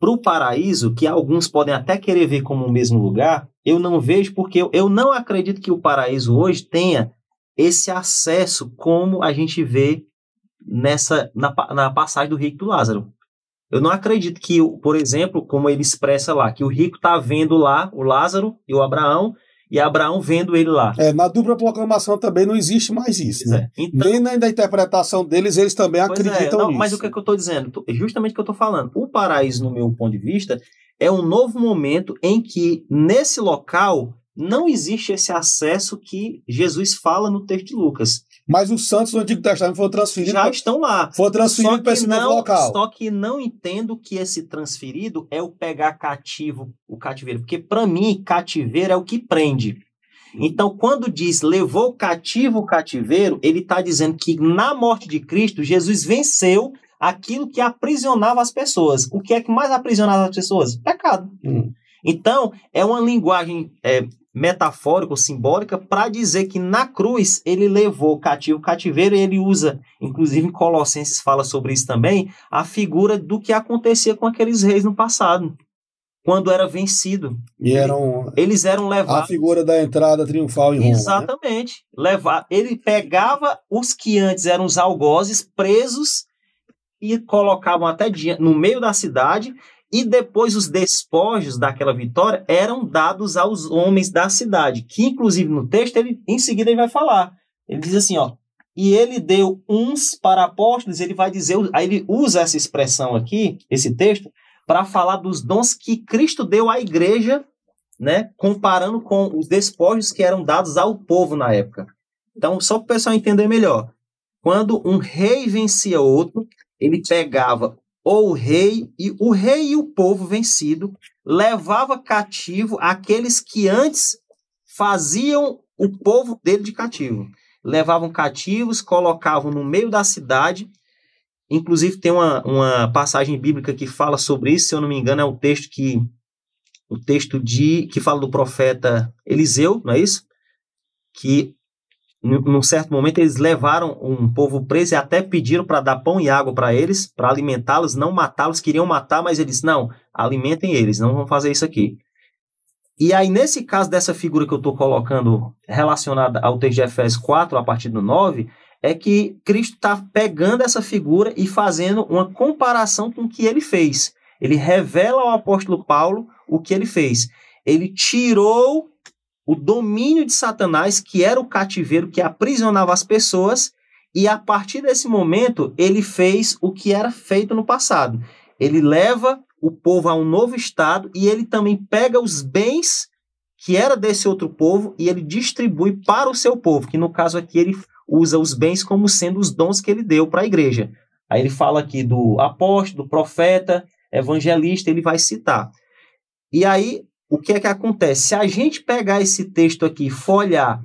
D: para o paraíso, que alguns podem até querer ver como o mesmo lugar, eu não vejo, porque eu não acredito que o paraíso hoje tenha esse acesso como a gente vê na passagem do rico e do Lázaro. Eu não acredito que, por exemplo, como ele expressa lá, que o rico está vendo lá o Lázaro e o Abraão, e Abraão vendo ele lá.
C: Na dupla proclamação também não existe mais isso, né?
D: Então,
C: nem na interpretação deles, eles também acreditam nisso.
D: Mas o que eu estou dizendo? Justamente o que eu estou falando. O paraíso, no meu ponto de vista, é um novo momento em que, nesse local, não existe esse acesso que Jesus fala no texto de Lucas.
C: Mas os santos do Antigo Testamento foram transferidos.
D: Já estão lá.
C: Foram transferidos para esse novo local.
D: Só que não entendo que esse transferido é o pegar cativo, o cativeiro. Porque, para mim, cativeiro é o que prende. Então, quando diz levou cativo o cativeiro, ele está dizendo que na morte de Cristo, Jesus venceu aquilo que aprisionava as pessoas. O que é que mais aprisionava as pessoas? Pecado. Então, é uma linguagem metafórica ou simbólica para dizer que na cruz ele levou cativo o cativeiro, e ele usa, inclusive em Colossenses fala sobre isso também, a figura do que acontecia com aqueles reis no passado, quando era vencido.
C: E
D: eles eram levados...
C: A figura da entrada triunfal em Roma.
D: Exatamente. Né? Ele pegava os que antes eram os algozes presos e colocavam até no meio da cidade, e depois os despojos daquela vitória eram dados aos homens da cidade, que inclusive no texto, em seguida ele vai falar. Ele diz assim, e ele deu uns para apóstolos, ele vai dizer, aí ele usa essa expressão aqui, esse texto, para falar dos dons que Cristo deu à igreja, né, comparando com os despojos que eram dados ao povo na época. Então, só para o pessoal entender melhor, quando um rei vencia outro, ele pegava o rei e o povo vencido, levava cativo aqueles que antes faziam o povo dele de cativo. Levavam cativos, colocavam no meio da cidade. Inclusive tem uma passagem bíblica que fala sobre isso, se eu não me engano, é o texto que fala do profeta Eliseu, não é isso? Que num certo momento eles levaram um povo preso e até pediram para dar pão e água para eles, para alimentá-los, não matá-los, queriam matar, mas eles disse, não, alimentem eles, não vão fazer isso aqui. E aí, nesse caso dessa figura que eu estou colocando relacionada ao texto de Efésios 4, a partir do 9, é que Cristo está pegando essa figura e fazendo uma comparação com o que ele fez. Ele revela ao apóstolo Paulo o que ele fez. Ele tirou o domínio de Satanás, que era o cativeiro que aprisionava as pessoas, e a partir desse momento ele fez o que era feito no passado. Ele leva o povo a um novo estado e ele também pega os bens que era desse outro povo e ele distribui para o seu povo, que no caso aqui ele usa os bens como sendo os dons que ele deu para a igreja. Aí ele fala aqui do apóstolo, do profeta, evangelista, ele vai citar. E aí, o que é que acontece? Se a gente pegar esse texto aqui e folhear,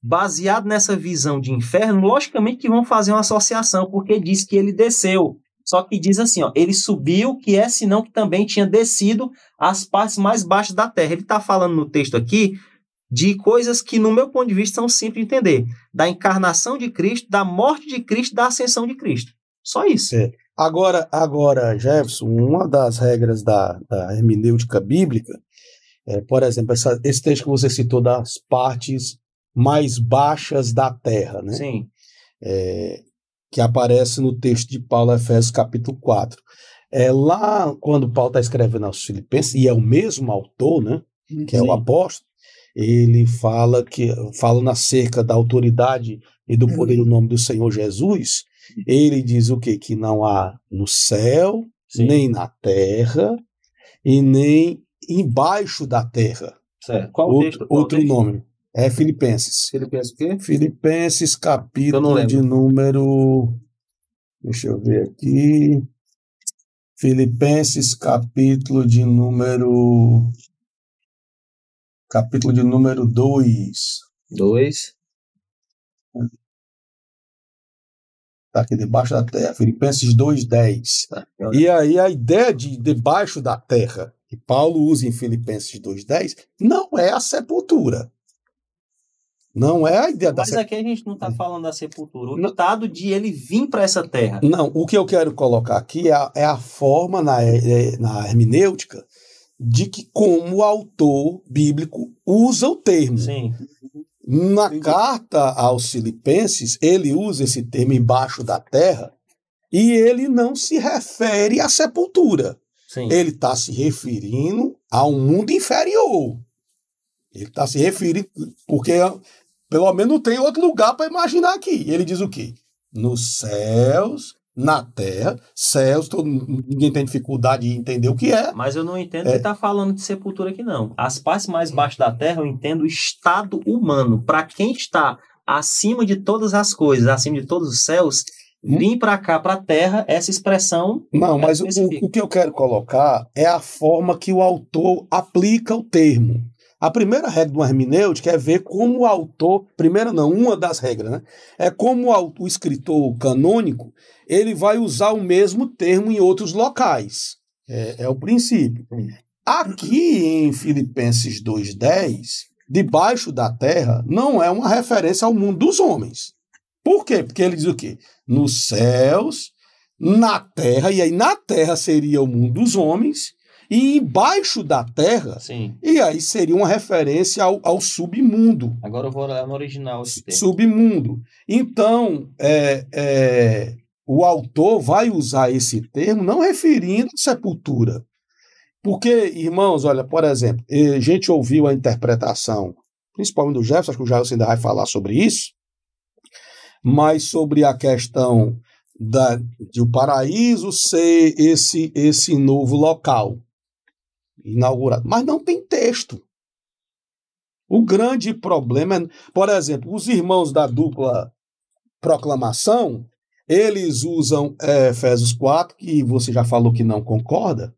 D: baseado nessa visão de inferno, logicamente que vão fazer uma associação, porque diz que ele desceu. Só que diz assim, ele subiu, que é senão que também tinha descido às partes mais baixas da terra. Ele está falando no texto aqui de coisas que, no meu ponto de vista, são simples de entender. Da encarnação de Cristo, da morte de Cristo, da ascensão de Cristo. Só isso.
C: Agora, Jefferson, uma das regras da hermenêutica bíblica, por exemplo, esse texto que você citou das partes mais baixas da terra, né?
D: Sim.
C: Que aparece no texto de Paulo, Efésios capítulo 4. Lá, quando Paulo está escrevendo aos Filipenses, e é o mesmo autor, né? Que é o apóstolo, ele fala acerca da autoridade e do poder do nome do Senhor Jesus. Ele diz o quê? Que não há no céu, nem na terra, e nem embaixo da terra.
D: Certo. Qual
C: outro nome? É Filipenses.
D: Filipenses o quê?
C: Filipenses, capítulo de número... Deixa eu ver aqui. Filipenses, capítulo de número 2.
D: 2.
C: Está aqui debaixo da terra. Filipenses 2:10. E aí a ideia de debaixo da terra, que Paulo usa em Filipenses 2:10, não é a sepultura. Não é a ideia da
D: Mas aqui a gente não está falando da sepultura. O ditado de ele vir para essa terra.
C: Não, o que eu quero colocar aqui é a forma na hermenêutica de que como o autor bíblico usa o termo.
D: Sim.
C: Na carta aos Filipenses, ele usa esse termo embaixo da terra e ele não se refere à sepultura.
D: Sim.
C: Ele está se referindo a um mundo inferior. Ele está se referindo, porque pelo menos não tem outro lugar para imaginar aqui. Ele diz o quê? Nos céus, na terra, céus, ninguém tem dificuldade de entender o que é.
D: Mas eu não entendo que está falando de sepultura aqui, não. As partes mais baixas da terra, eu entendo o estado humano. Para quem está acima de todas as coisas, acima de todos os céus, vir para cá, para a terra, essa expressão...
C: Não, mas o que eu quero colocar é a forma que o autor aplica o termo. A primeira regra do hermenêutica é ver como o autor... Primeira não, uma das regras, né? É como o escritor canônico, ele vai usar o mesmo termo em outros locais. É o princípio. Aqui em Filipenses 2,10, debaixo da terra, não é uma referência ao mundo dos homens. Por quê? Porque ele diz o quê? Nos céus, na terra, e aí na terra seria o mundo dos homens, e embaixo da terra,
D: Sim.
C: E aí seria uma referência ao submundo.
D: Agora eu vou olhar no original esse termo.
C: Submundo. Então, o autor vai usar esse termo não referindo a sepultura. Porque, irmãos, olha, por exemplo, a gente ouviu a interpretação, principalmente do Jefferson, acho que o Jailson ainda vai falar sobre isso, mas sobre a questão de o paraíso ser esse novo local inaugurado. Mas não tem texto. O grande problema é, por exemplo, os irmãos da dupla proclamação, eles usam Efésios 4, que você já falou que não concorda,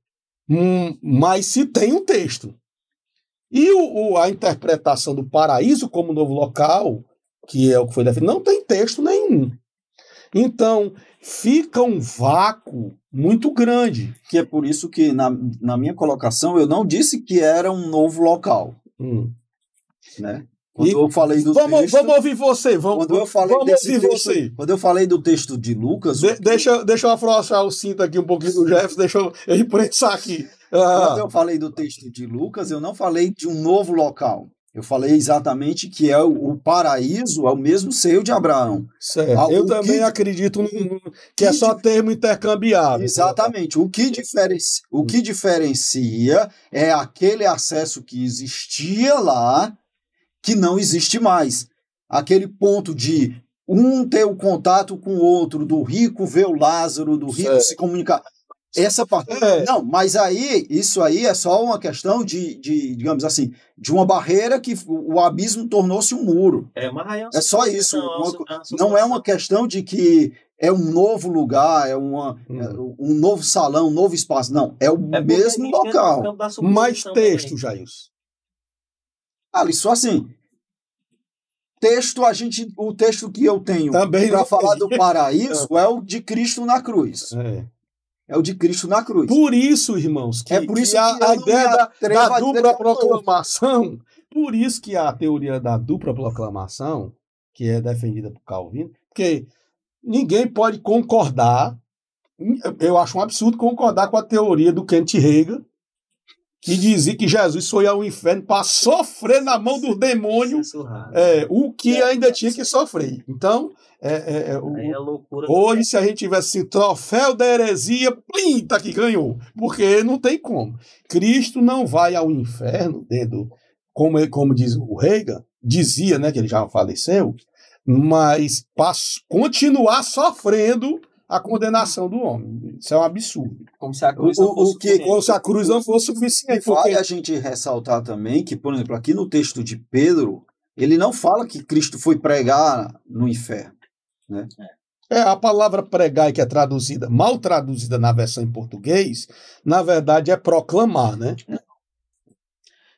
C: mas se tem um texto. E a interpretação do paraíso como novo local, que é o que foi definido, não tem texto nenhum. Então, fica um vácuo muito grande.
E: Que é por isso que, na minha colocação, eu não disse que era um novo local. Né? Quando eu falei do texto...
C: Vamos ouvir você. Quando
E: eu falei do texto de Lucas...
C: Deixa eu afrouxar o cinto aqui um pouquinho do Jefferson, deixa eu imprensar aqui.
E: Quando eu falei do texto de Lucas, eu não falei de um novo local. Eu falei exatamente que o paraíso é o mesmo seio de Abraão.
C: Certo. Eu também acredito que é só termo intercambiável.
E: Exatamente. O que diferencia é aquele acesso que existia lá, que não existe mais. Aquele ponto de um ter o contato com o outro, do rico ver o Lázaro, do rico se comunicar. Essa parte. Não, mas isso aí é só uma questão digamos assim, de uma barreira que o abismo tornou-se um muro. É só isso. Não é uma questão de que é um novo lugar, um novo salão, um novo espaço. Não, é o mesmo local.
C: Mais texto, Jailson.
E: Isso assim. O texto que eu tenho para falar do paraíso é o de Cristo na cruz. É o de Cristo na cruz.
C: Por isso, irmãos, que,
E: é por isso que
C: a ideia da dupla proclamação, por isso que a teoria da dupla proclamação, que é defendida por Calvino, porque ninguém pode concordar, eu acho um absurdo concordar com a teoria do Kent Hegel, que dizia que Jesus foi ao inferno para sofrer na mão do demônio o que ainda tinha que sofrer. Então, hoje, se a gente tivesse assim, troféu da heresia, tá que ganhou. Porque não tem como. Cristo não vai ao inferno, como diz o Hegel, dizia, né, que ele já faleceu, mas para continuar sofrendo a condenação do homem. Isso é um absurdo.
D: Como se a cruz não fosse suficiente.
C: Como se a cruz não fosse suficiente.
E: Vale a gente ressaltar também que, por exemplo, aqui no texto de Pedro, ele não fala que Cristo foi pregar no inferno. Né?
C: A palavra pregar, que é mal traduzida na versão em português, na verdade é proclamar, né?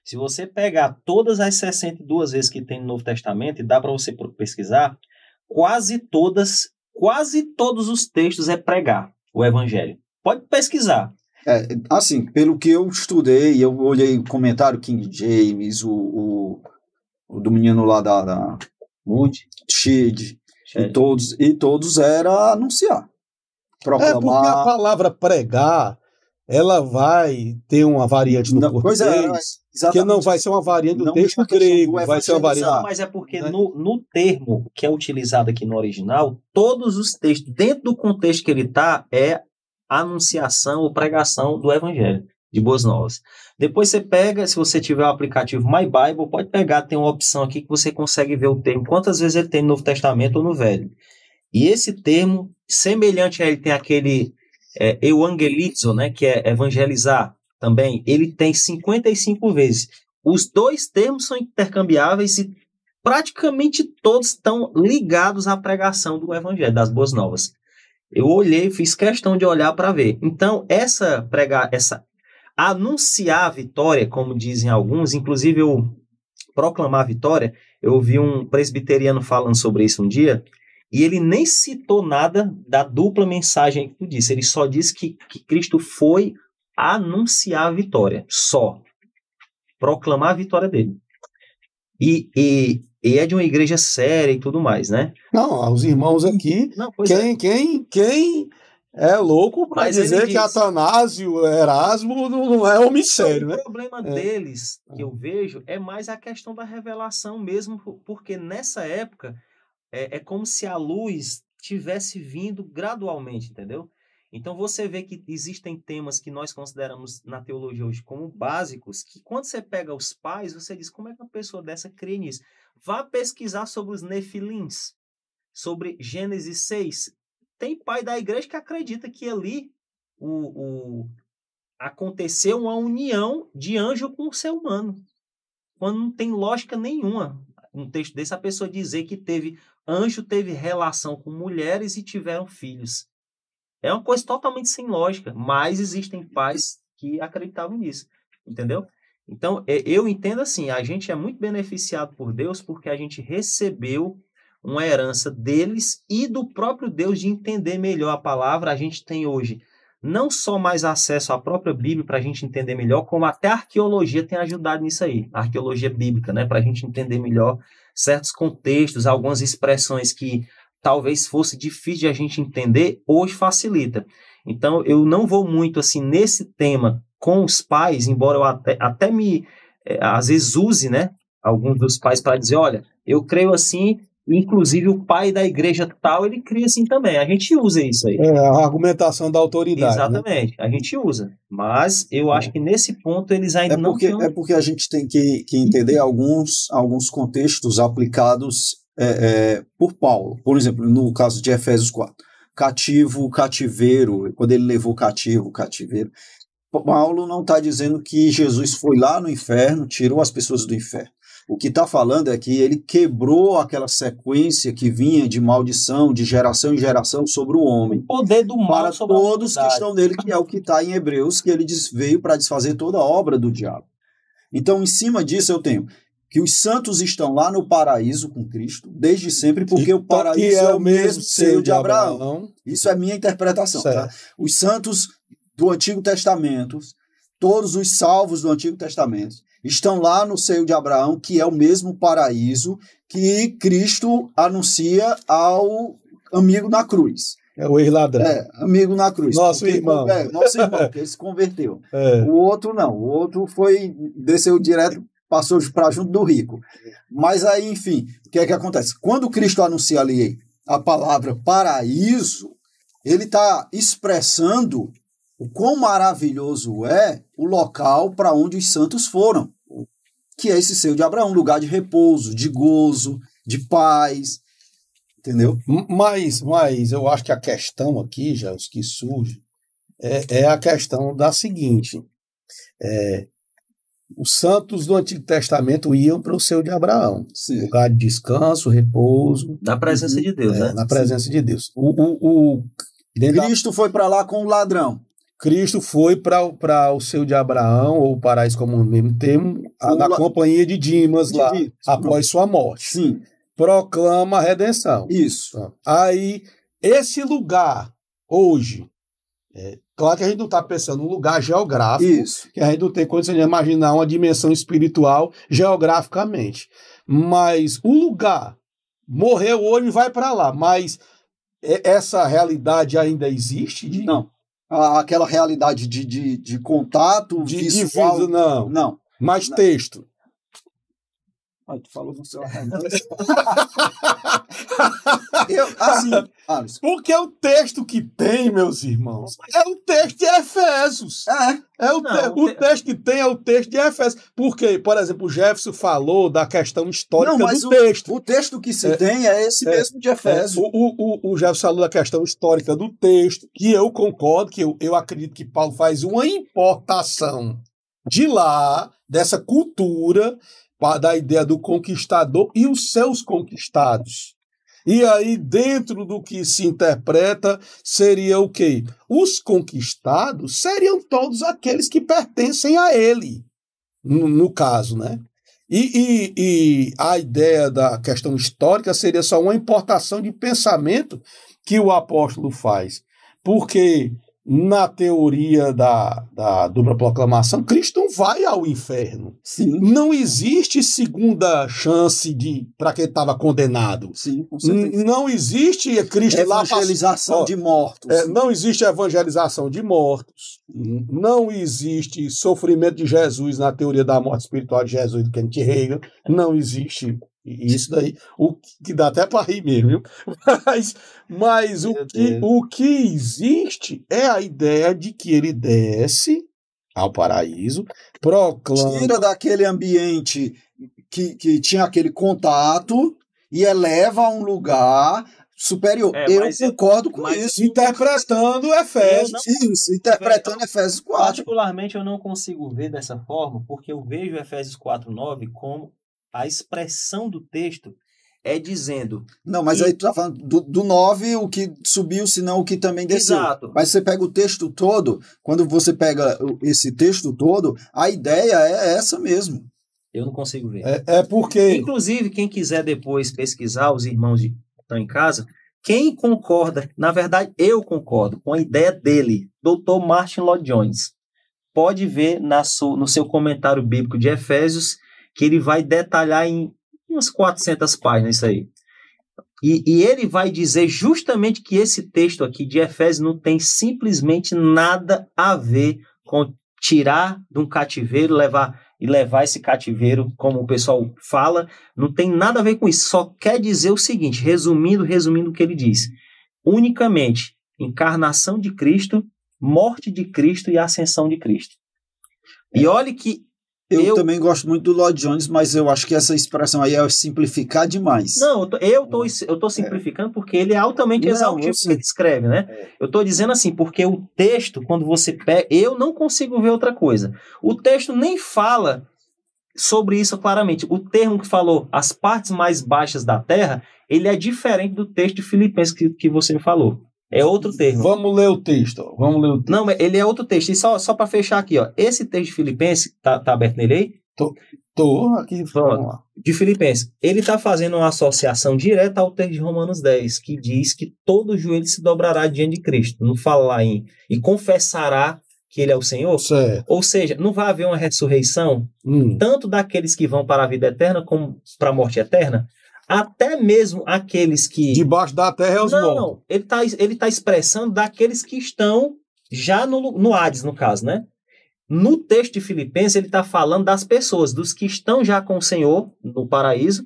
D: Se você pegar todas as 62 vezes que tem no Novo Testamento, e dá para você pesquisar, quase todos os textos é pregar o evangelho. Pode pesquisar.
E: Assim, pelo que eu estudei, eu olhei o comentário King James, o do menino lá
D: Mude.
E: Shid, e todos era anunciar, proclamar.
C: Porque a palavra pregar, ela vai ter uma variante no português, que não vai ser uma variante do texto grego, vai ser uma variante...
D: Não, mas é porque no termo que é utilizado aqui no original, todos os textos, dentro do contexto que ele está, é anunciação ou pregação do evangelho, de boas novas. Depois você pega, se você tiver o aplicativo My Bible, pode pegar, tem uma opção aqui que você consegue ver o termo, quantas vezes ele tem no Novo Testamento ou no Velho. E esse termo, semelhante a ele tem aquele euangelizo, né, que é evangelizar também, ele tem 55 vezes. Os dois termos são intercambiáveis e praticamente todos estão ligados à pregação do evangelho, das boas novas. Eu olhei, fiz questão de olhar para ver. Então, essa anunciar a vitória, como dizem alguns, inclusive eu proclamar a vitória, eu ouvi um presbiteriano falando sobre isso um dia, e ele nem citou nada da dupla mensagem que tu disse, ele só disse que Cristo foi anunciar a vitória, só. Proclamar a vitória dele. E é de uma igreja séria e tudo mais, né?
C: Não, os irmãos aqui, quem é louco para dizer que Atanásio, Erasmo não é homem sério, né?
D: O problema deles, que eu vejo, é mais a questão da revelação mesmo, porque nessa época é como se a luz tivesse vindo gradualmente, entendeu? Então você vê que existem temas que nós consideramos na teologia hoje como básicos, que quando você pega os pais, você diz, como é que uma pessoa dessa crê nisso? Vá pesquisar sobre os nefilins, sobre Gênesis 6. Tem pai da igreja que acredita que ali aconteceu uma união de anjo com o ser humano, quando não tem lógica nenhuma. Um texto desse, a pessoa dizer que anjo teve relação com mulheres e tiveram filhos. É uma coisa totalmente sem lógica, mas existem pais que acreditavam nisso, entendeu? Então, eu entendo assim, a gente é muito beneficiado por Deus porque a gente recebeu uma herança deles e do próprio Deus de entender melhor a palavra. A gente tem hoje não só mais acesso à própria Bíblia para a gente entender melhor, como até a arqueologia tem ajudado nisso aí, a arqueologia bíblica, né, para a gente entender melhor certos contextos, algumas expressões que talvez fosse difícil de a gente entender, hoje facilita. Então, eu não vou muito assim nesse tema com os pais, embora eu até às vezes use, né, alguns dos pais para dizer, olha, eu creio assim, inclusive o pai da igreja tal, ele cria assim também. A gente usa isso aí.
C: A argumentação da autoridade.
D: Exatamente, né? A gente usa. Mas eu acho que nesse ponto eles ainda não estão...
E: É porque a gente tem que entender alguns contextos aplicados por Paulo. Por exemplo, no caso de Efésios 4. Cativeiro, quando ele levou o cativeiro. Paulo não está dizendo que Jesus foi lá no inferno, tirou as pessoas do inferno. O que está falando é que ele quebrou aquela sequência que vinha de maldição, de geração em geração sobre o homem.
D: O poder do mal
E: para
D: sobre
E: todos que estão nele, que é o que está em Hebreus, que ele veio para desfazer toda a obra do diabo. Então, em cima disso, eu tenho que os santos estão lá no paraíso com Cristo, desde sempre, porque o paraíso é o mesmo seio de Abraão. Isso é minha interpretação. Tá? Os santos do Antigo Testamento, todos os salvos do Antigo Testamento, estão lá no seio de Abraão, que é o mesmo paraíso que Cristo anuncia ao amigo na cruz.
C: É o ex-ladrão.
E: Amigo na cruz.
C: Nosso irmão,
E: que ele se converteu. O outro não. O outro desceu direto, passou para junto do rico. Mas aí, enfim, o que é que acontece? Quando Cristo anuncia ali a palavra paraíso, ele está expressando o quão maravilhoso é o local para onde os santos foram, que é esse seio de Abraão, um lugar de repouso, de gozo, de paz, entendeu?
C: Mas eu acho que a questão aqui, já os que surge, é a questão da seguinte, os santos do Antigo Testamento iam para o seio de Abraão, lugar de descanso, repouso.
D: Na presença de Deus, né?
C: Na presença de Deus.
E: Cristo foi para lá com o ladrão.
C: Cristo foi para o seio de Abraão, ou o paraíso como o mesmo termo, na companhia de Dimas, lá, após sua morte.
E: Sim.
C: Proclama a redenção.
E: Isso.
C: Aí, esse lugar, hoje, claro que a gente não está pensando num lugar geográfico,
E: isso,
C: que a gente não tem condição de imaginar uma dimensão espiritual geograficamente. Mas o lugar morreu hoje e vai para lá, mas essa realidade ainda existe?
E: Não. Aquela realidade de contato visual.
C: Não. Mas texto.
E: Tu falou no seu arremesso. Alisson.
C: Porque o texto que tem, meus irmãos, é o texto de Efésios. O texto que tem é o texto de Efésios. Porque, por exemplo, o Jefferson falou da questão histórica do texto.
E: O texto que se tem é esse mesmo de Efésios.
C: O Jefferson falou da questão histórica do texto, que eu concordo, que eu acredito que Paulo faz uma importação de lá, dessa cultura, da ideia do conquistador e os seus conquistados. E aí, dentro do que se interpreta, seria o quê? Os conquistados seriam todos aqueles que pertencem a ele, no caso, né? E a ideia da questão histórica seria só uma importação de pensamento que o apóstolo faz. Porque na teoria da dupla proclamação, Cristo não vai ao inferno.
E: Sim.
C: Não existe segunda chance para quem estava condenado.
E: Sim, com certeza.
C: Não existe Cristo
E: evangelização de mortos.
C: Não existe evangelização de mortos. Não existe sofrimento de Jesus na teoria da morte espiritual de Jesus do Kenneth Hagin. Não existe isso daí, o que dá até para rir mesmo, viu? Mas o que existe é a ideia de que ele desce ao paraíso, proclama...
E: Tira daquele ambiente que tinha aquele contato e eleva a um lugar superior. Eu concordo com isso.
C: Interpretando Efésios.
E: Isso, interpretando Efésios 4.
D: Particularmente eu não consigo ver dessa forma, porque eu vejo Efésios 4:9 como a expressão do texto é dizendo...
E: Não, mas aí tu tá falando do 9, o que subiu, senão o que também desceu.
D: Exato.
E: Mas você pega o texto todo, quando você pega esse texto todo, a ideia é essa mesmo.
D: Eu não consigo ver.
C: É porque...
D: Inclusive, quem quiser depois pesquisar, os irmãos que estão em casa, quem concorda, na verdade, eu concordo com a ideia dele, Dr. Martin Lloyd-Jones, pode ver no seu comentário bíblico de Efésios, que ele vai detalhar em umas 400 páginas isso aí. E ele vai dizer justamente que esse texto aqui de Efésios não tem simplesmente nada a ver com tirar de um cativeiro, levar esse cativeiro, como o pessoal fala, não tem nada a ver com isso. Só quer dizer o seguinte, resumindo o que ele diz. Unicamente, encarnação de Cristo, morte de Cristo e ascensão de Cristo. E olhe que
E: eu também gosto muito do Lloyd-Jones, mas eu acho que essa expressão aí é simplificar demais.
D: Não, eu tô simplificando porque ele é altamente exaustivo que ele escreve, né? Eu estou dizendo assim, porque o texto, quando você pega, eu não consigo ver outra coisa. O texto nem fala sobre isso claramente. O termo que falou, as partes mais baixas da terra, ele é diferente do texto de Filipenses que você me falou. É outro termo.
C: Vamos ler o texto.
D: Não, ele é outro texto. E só para fechar aqui, ó. Esse texto de Filipenses, tá aberto nele aí?
C: Tô aqui.
D: De Filipenses. Ele está fazendo uma associação direta ao texto de Romanos 10, que diz que todo joelho se dobrará diante de Cristo. Não fala lá e confessará que ele é o Senhor.
C: Certo.
D: Ou seja, não vai haver uma ressurreição, tanto daqueles que vão para a vida eterna, como para a morte eterna. Até mesmo aqueles que...
C: Debaixo da terra é os mortos.
D: Não, ele tá expressando daqueles que estão já no Hades, no caso, né? No texto de Filipenses, ele está falando das pessoas, dos que estão já com o Senhor no paraíso,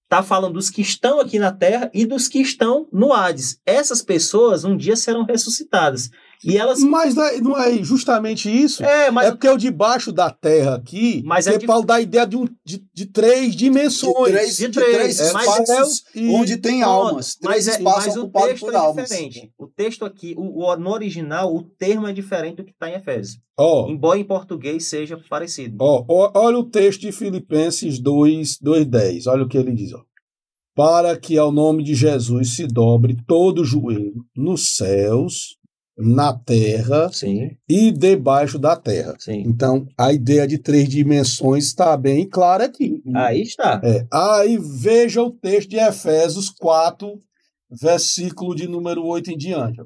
D: está falando dos que estão aqui na terra e dos que estão no Hades. Essas pessoas um dia serão ressuscitadas. E elas...
C: Mas não é justamente isso? É porque o debaixo da terra aqui, que Paulo dá a ideia de 3 dimensões.
E: De três espaços onde tem almas. 3 espaços ocupados por almas.
D: Diferente. O texto aqui, no original, o termo é diferente do que está em Efésios. Embora em português seja parecido.
C: Olha o texto de Filipenses 2:10. Olha o que ele diz. Para que ao nome de Jesus se dobre todo o joelho nos céus, na terra,
D: sim,
C: e debaixo da terra.
D: Sim.
C: Então, a ideia de 3 dimensões está bem clara aqui.
D: Aí está.
C: Aí veja o texto de Efésios 4, versículo de número 8 em diante.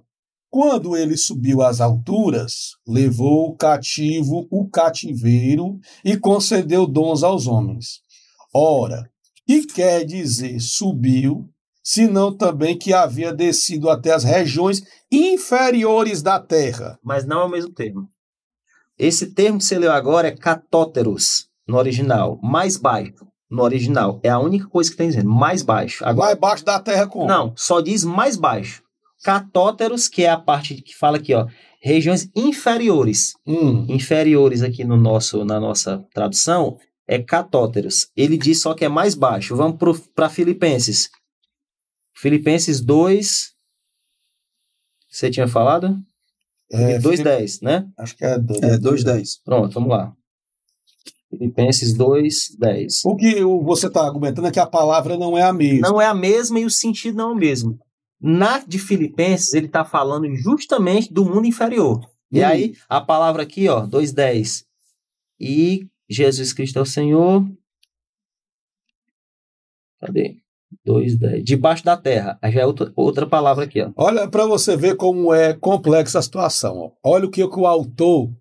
C: Quando ele subiu às alturas, levou cativo o cativeiro e concedeu dons aos homens. Ora, que quer dizer subiu, senão também que havia descido até as regiões inferiores da terra.
D: Mas não é o mesmo termo. Esse termo que você leu agora é catóteros, no original. Mais baixo, no original. É a única coisa que tem dizendo, mais baixo. Agora,
C: Mais baixo da terra como?
D: não, só diz mais baixo. Catóteros, que é a parte que fala aqui, ó, regiões inferiores. Inferiores aqui na nossa tradução é catóteros. Ele diz só que é mais baixo. Vamos para Filipenses. Filipenses 2. Você tinha falado? 2:10, né?
C: Acho que é
E: 2:10.
D: Pronto, vamos lá. Filipenses 2:10.
C: O que você está argumentando é que a palavra não é a mesma.
D: Não é a mesma e o sentido não é o mesmo. Na de Filipenses, ele está falando justamente do mundo inferior. E aí, a palavra aqui, ó, 2:10. E Jesus Cristo é o Senhor. Cadê? 2:10. Debaixo da terra. Aí já é outra palavra aqui, ó.
C: Olha para você ver como é complexa a situação. Ó. Olha o que o autor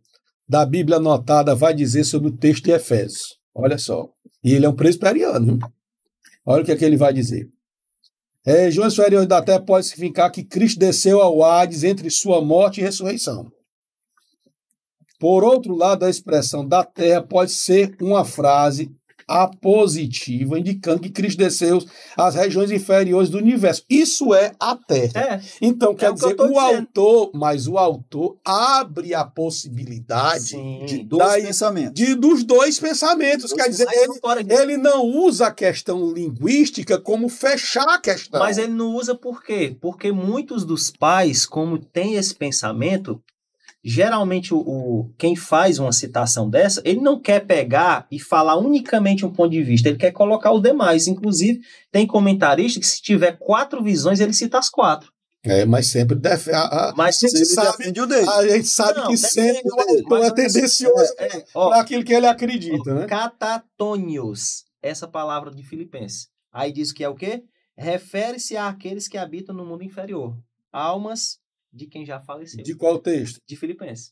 C: da Bíblia Anotada vai dizer sobre o texto de Efésios. Olha só. E ele é um presbiteriano. Hein? Olha o que ele vai dizer. Regiões inferiores da terra pode significar que Cristo desceu ao Hades entre sua morte e ressurreição. Por outro lado, a expressão da terra pode ser uma frase apositiva, indicando que Cristo desceu às regiões inferiores do universo. Isso é a terra. Então, quer dizer, o autor abre a possibilidade dos dois pensamentos. Quer dizer, ele não usa a questão linguística como fechar a questão.
D: Mas ele não usa por quê? Porque muitos dos pais, como tem esse pensamento, geralmente quem faz uma citação dessa, ele não quer pegar e falar unicamente um ponto de vista, ele quer colocar os demais. Inclusive, tem comentarista que se tiver 4 visões, ele cita as 4.
C: Mas sempre
D: mas
C: a gente sabe que sempre o autor é tendencioso para aquilo que ele acredita. Né?
D: Catatônios, essa palavra de Filipenses. Aí diz que é o quê? Refere-se àqueles que habitam no mundo inferior. Almas de quem já faleceu.
C: De qual texto?
D: De Filipenses.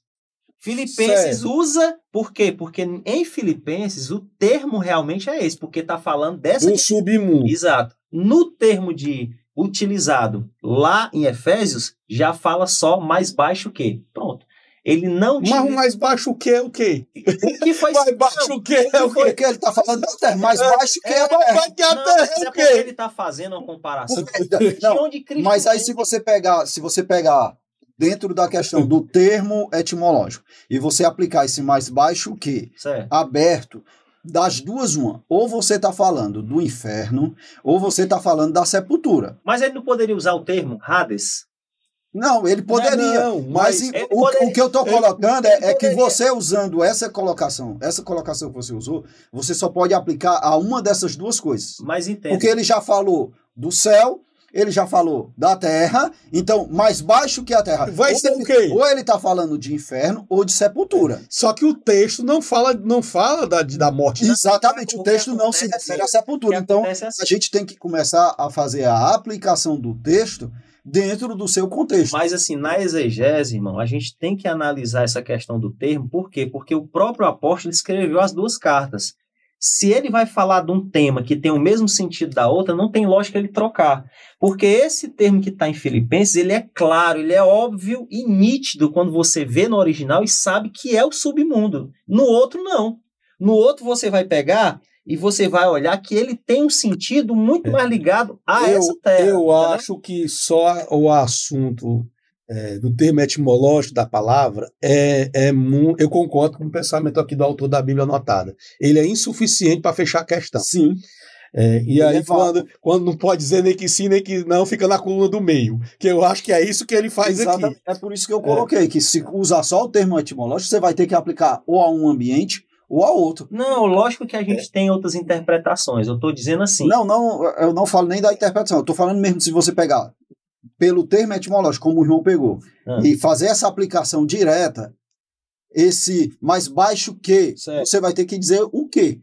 D: Filipenses usa, por quê? Porque em Filipenses o termo realmente é esse, porque está falando
C: do submundo.
D: Exato. No termo utilizado lá em Efésios, já fala só mais baixo que. Pronto. Ele não
C: diz... Mas mais baixo o que é o quê?
D: O que foi...
C: mais baixo o que é o quê?
E: Porque ele está falando da terra. Mais baixo que a terra.
C: É o quê?
D: Ele está fazendo uma comparação de onde Cristo...
E: Mas aí se você pegar dentro da questão do termo etimológico e você aplicar esse mais baixo que aberto, das duas uma. Ou você está falando do inferno, ou você está falando da sepultura.
D: Mas ele não poderia usar o termo Hades?
E: Não, ele poderia. Mas o que eu estou colocando é que você usando essa colocação que você usou, você só pode aplicar a uma dessas duas coisas.
D: Mas entende.
E: Porque ele já falou do céu, ele já falou da terra, então mais baixo que a terra.
C: Vai ser o quê?
E: Ou ele está falando de inferno ou de sepultura.
C: Só que o texto não fala da morte.
E: Exatamente, o texto não se refere à sepultura. Então, a gente tem que começar a fazer a aplicação do texto dentro do seu contexto.
D: Mas assim, na exegese, irmão, a gente tem que analisar essa questão do termo. Por quê? Porque o próprio apóstolo escreveu as 2 cartas. Se ele vai falar de um tema que tem o mesmo sentido da outra, não tem lógica ele trocar. Porque esse termo que está em Filipenses, ele é claro, ele é óbvio e nítido quando você vê no original e sabe que é o submundo. No outro, não. No outro, você vai pegar e você vai olhar que ele tem um sentido muito mais ligado a essa terra.
C: Eu acho que só o assunto do termo etimológico da palavra eu concordo com o pensamento aqui do autor da Bíblia Anotada. Ele é insuficiente para fechar a questão.
E: Sim.
C: E aí, quando não pode dizer nem que sim, nem que não, fica na coluna do meio. Que eu acho que é isso que ele faz aqui.
E: É por isso que eu coloquei que se usar só o termo etimológico, você vai ter que aplicar ou a um ambiente ou a outro.
D: Não, lógico que a gente tem outras interpretações. Eu estou dizendo assim.
E: Não, eu não falo nem da interpretação. Eu estou falando mesmo se você pegar pelo termo etimológico, como o irmão pegou, e fazer essa aplicação direta, esse mais baixo que, você vai ter que dizer o quê.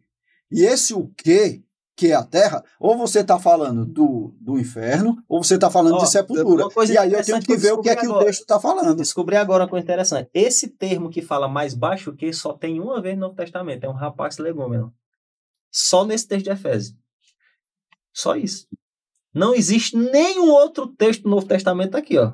E: E esse o quê, que é a terra, ou você está falando do inferno, ou você está falando de sepultura. E aí eu tenho que ver o que é que o texto está falando.
D: Descobri agora uma coisa interessante. Esse termo que fala mais baixo que só tem uma vez no Novo Testamento. É um rapax legômeno. Só nesse texto de Efésios. Só isso. Não existe nenhum outro texto do Novo Testamento aqui, ó.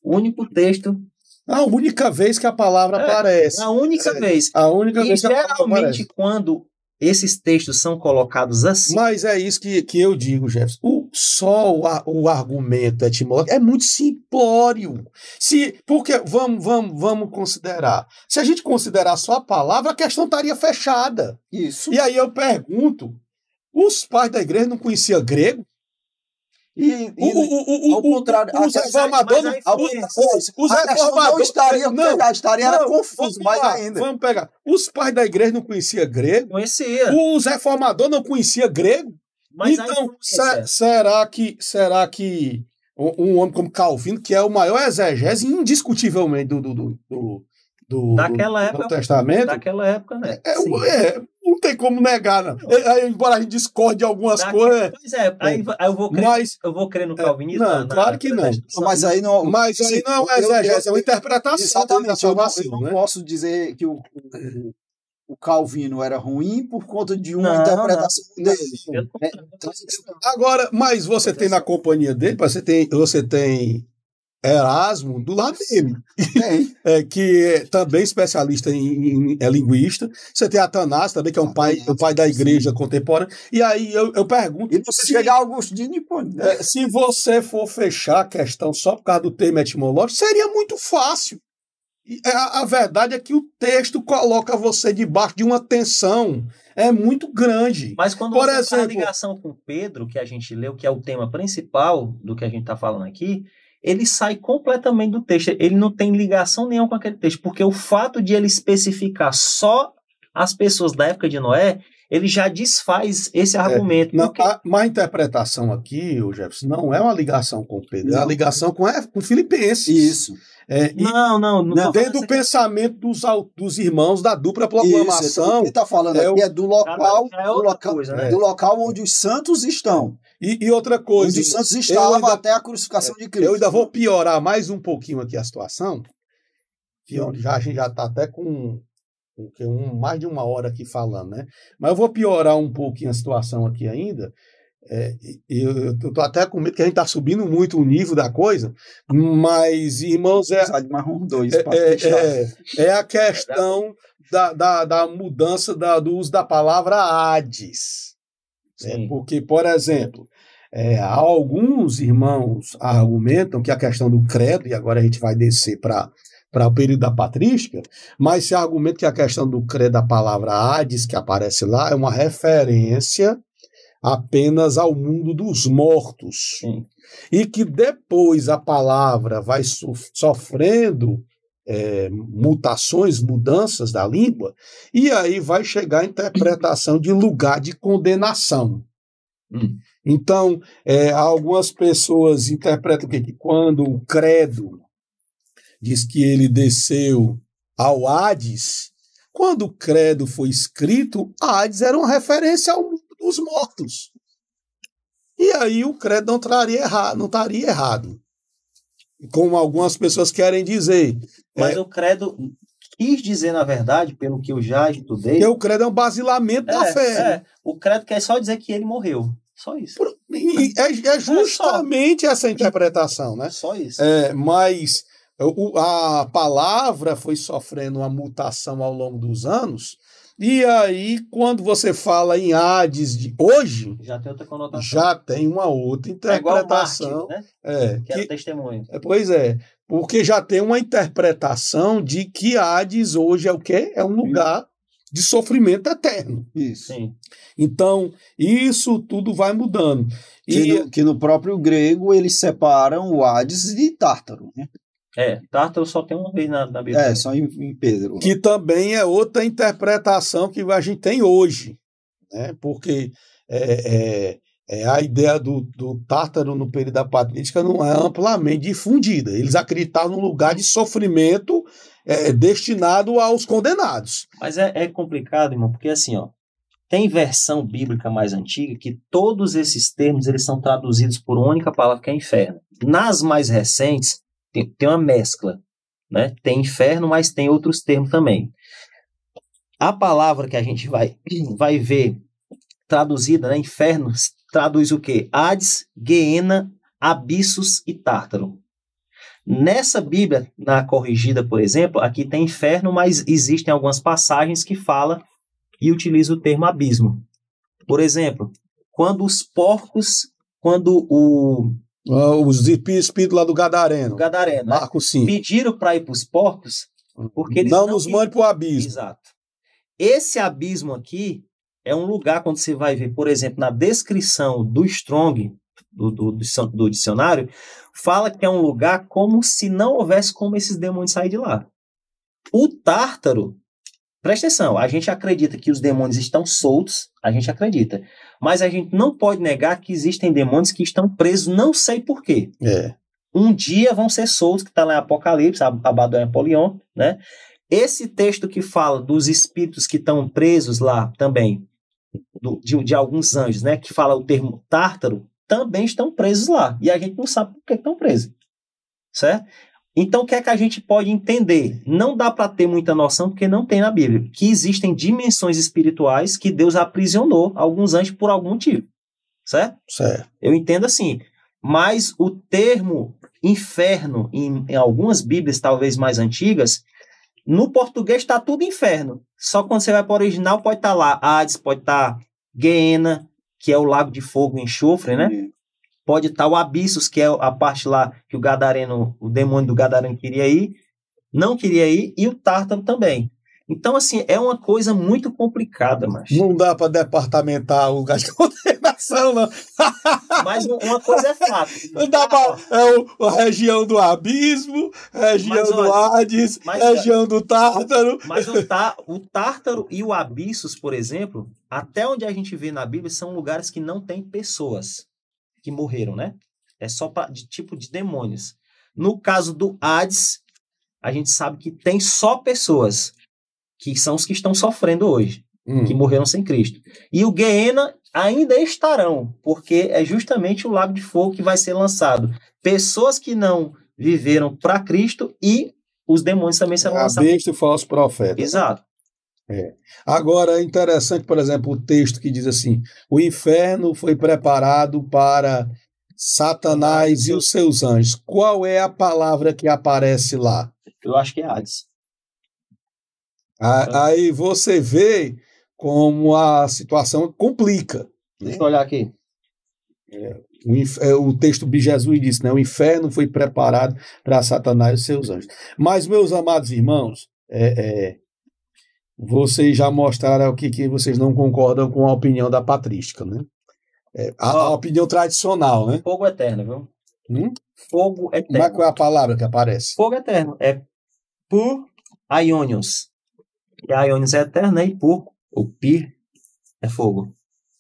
D: O único texto.
C: A única vez que a palavra aparece.
D: A única vez.
C: A única vez que a palavra
D: geralmente,
C: aparece.
D: quando esses textos são colocados assim.
C: Mas é isso que eu digo, Jefferson. O argumento etimológico é muito simplório. Porque vamos considerar. Se a gente considerar só a palavra, a questão estaria fechada.
E: Isso.
C: E aí eu pergunto: os pais da igreja não conheciam grego?
E: Ao contrário,
C: os reformadores
E: não estaria confuso mais ainda.
C: Vamos pegar. Os pais da igreja não conheciam grego?
D: Conhecia.
C: Os reformadores não conheciam grego?
D: Mas
C: então, será que um homem como Calvino, que é o maior exegese indiscutivelmente do Testamento,
D: daquela época, né?
C: Não tem como negar, não. Embora a gente discorde de algumas coisas.
D: Pois é, aí eu vou crer no calvinismo.
C: Não, claro que não.
E: Mas aí não
C: é uma exegese, é uma interpretação.
E: Exatamente, eu não posso dizer que o Calvino era ruim por conta de uma interpretação dele.
C: Agora, mas você tem na companhia dele, você tem Erasmo do lado dele, que é também especialista em linguista. Você tem Atanásio também, que é um pai da igreja contemporânea. E aí eu pergunto...
E: E você chegar a Agostinho,
C: se você for fechar a questão só por causa do termo etimológico, seria muito fácil. A verdade é que o texto coloca você debaixo de uma tensão muito grande.
D: Mas quando você faz a ligação com Pedro, que a gente leu, que é o tema principal do que a gente está falando aqui, ele sai completamente do texto. Ele não tem ligação nenhuma com aquele texto, porque o fato de ele especificar só as pessoas da época de Noé, ele já desfaz esse argumento.
C: Mas a interpretação aqui, Jefferson, não é uma ligação com Pedro, é uma ligação com Filipenses.
E: Isso.
C: Não. Dentro do pensamento dos irmãos da dupla proclamação.
E: O que está falando aqui é do local, do local onde os santos estão.
C: E outra coisa.
E: Onde os santos estavam até a crucificação de Cristo.
C: Eu ainda vou piorar mais um pouquinho aqui a situação. A gente já está até com mais de uma hora aqui falando, né? Mas eu vou piorar um pouquinho a situação aqui ainda. Eu estou até com medo que a gente está subindo muito o nível da coisa, mas, irmãos, é a questão da mudança do uso da palavra Hades. Porque, por exemplo, alguns irmãos argumentam que a questão do credo, e agora a gente vai descer para o período da patrística, mas se argumenta que a questão do credo da palavra Hades, que aparece lá, é uma referência apenas ao mundo dos mortos.
D: Sim.
C: E que depois a palavra vai sofrendo mudanças da língua, e aí vai chegar a interpretação de lugar de condenação. Então, algumas pessoas interpretam que quando o credo diz que ele desceu ao Hades, quando o credo foi escrito, Hades era uma referência ao mundo dos mortos. E aí o credo não estaria errado. Como algumas pessoas querem dizer.
D: Mas o credo quis dizer, na verdade, pelo que eu já estudei...
C: Que o credo é um basilamento da fé.
D: O credo quer só dizer que ele morreu. Só isso.
C: É justamente essa interpretação, né?
D: Só isso.
C: Mas a palavra foi sofrendo uma mutação ao longo dos anos, e aí, quando você fala em Hades de hoje,
D: já tem outra conotação.
C: Já tem uma outra interpretação.
D: É igual o mártir, né? Que é o testemunho.
C: Pois é, porque já tem uma interpretação de que Hades hoje é o quê? É um lugar de sofrimento eterno.
E: Isso.
D: Sim.
C: Então, isso tudo vai mudando.
E: Que no próprio grego eles separam o Hades de Tártaro, né?
D: Tártaro só tem uma vez na Bíblia.
E: Só em Pedro.
C: Que também é outra interpretação que a gente tem hoje, né? Porque a ideia do Tártaro no período da patrística não é amplamente difundida. Eles acreditavam num lugar de sofrimento destinado aos condenados.
D: Mas é complicado, irmão, porque assim, tem versão bíblica mais antiga que todos esses termos eles são traduzidos por uma única palavra, que é inferno. Nas mais recentes, tem uma mescla, né? Tem inferno, mas tem outros termos também. A palavra que a gente vai ver traduzida, né, inferno, traduz o quê? Hades, Guiena, Abissos e Tártaro. Nessa Bíblia, na corrigida, por exemplo, aqui tem inferno, mas existem algumas passagens que falam e utilizam o termo abismo. Por exemplo, quando os porcos,
C: Os espíritos lá do Gadareno.
D: Gadareno, né,
C: Marcos 5.
D: pediram para ir para os porcos, porque eles
C: não nos mande para o abismo.
D: Exato. Esse abismo aqui é um lugar, quando você vai ver, por exemplo, na descrição do Strong, do dicionário, fala que é um lugar como se não houvesse como esses demônios saírem de lá. O Tártaro, presta atenção, a gente acredita que os demônios estão soltos, a gente acredita, mas a gente não pode negar que existem demônios que estão presos, não sei por quê. Um dia vão ser soltos, que está lá em Apocalipse, Abaddon e Apolion, né? Esse texto que fala dos espíritos que estão presos lá também, de alguns anjos, né, que fala o termo Tártaro, também estão presos lá. E a gente não sabe por que estão presos. Certo? Então, o que é que a gente pode entender? Não dá para ter muita noção, porque não tem na Bíblia, que existem dimensões espirituais que Deus aprisionou alguns anjos por algum motivo. Certo?
C: Certo.
D: Eu entendo assim. Mas o termo inferno, em algumas Bíblias talvez mais antigas, no português está tudo inferno. Só quando você vai para o original pode estar lá Hades, pode estar Guiena, que é o lago de fogo e enxofre, né? Pode estar o Abissos, que é a parte lá que o demônio do Gadareno não queria ir, e o Tártaro também. Então, assim, é uma coisa muito complicada, macho.
C: Não dá para departamentar o lugar de condenação, não.
D: Mas uma coisa é fato.
C: Não dá para... a região do abismo, região do Hades, região do Tártaro.
D: Mas o Tártaro e o Abissos, por exemplo, até onde a gente vê na Bíblia, são lugares que não tem pessoas que morreram, né? É só de tipo de demônios. No caso do Hades, a gente sabe que tem só pessoas, que são os que estão sofrendo hoje, que morreram sem Cristo. E o Guiena ainda estarão, porque é justamente o lago de fogo que vai ser lançado. Pessoas que não viveram para Cristo e os demônios também serão lançados.
C: A besta e o falso profeta.
D: Exato.
C: Agora, é interessante, por exemplo, o texto que diz assim: o inferno foi preparado para Satanás e os seus anjos. Qual é a palavra que aparece lá?
D: Eu acho que é Hades.
C: Aí você vê como a situação complica.
D: Deixa eu olhar aqui.
C: O texto de Jesus diz, né? O inferno foi preparado para Satanás e os seus anjos. Mas, meus amados irmãos, vocês já mostraram que vocês não concordam com a opinião da patrística, né? A opinião tradicional, né?
D: Fogo eterno, viu? Fogo eterno.
C: Mas qual é a palavra que aparece?
D: Fogo eterno. É pur aionios. E aionios é eterno, né? E pur, ou pir, é fogo.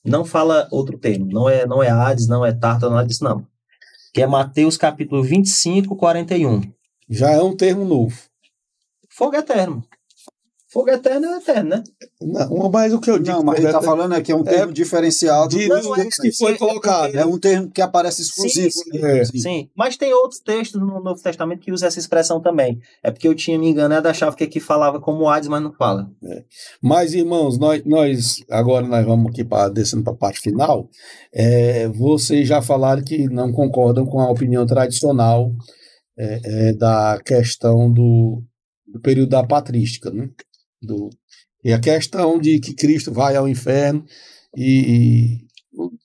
D: Não fala outro termo. Não é Hades, não é Tártaro, nada disso, não. Que é Mateus capítulo 25, 41.
C: Já é um termo novo.
D: Fogo eterno. Fogo eterno é eterno, né?
C: Não, mas o que eu digo...
E: Não, mas ele está falando é que é um termo diferenciado
C: de que foi colocado.
E: É um termo que aparece exclusivo.
D: Sim, mas tem outros textos no Novo Testamento que usam essa expressão também. É porque eu tinha me enganado, achava que aqui falava como Hades, mas não fala.
C: Mas, irmãos, agora nós vamos aqui descendo para a parte final. Vocês já falaram que não concordam com a opinião tradicional da questão do período da patrística, né? E a questão de que Cristo vai ao inferno e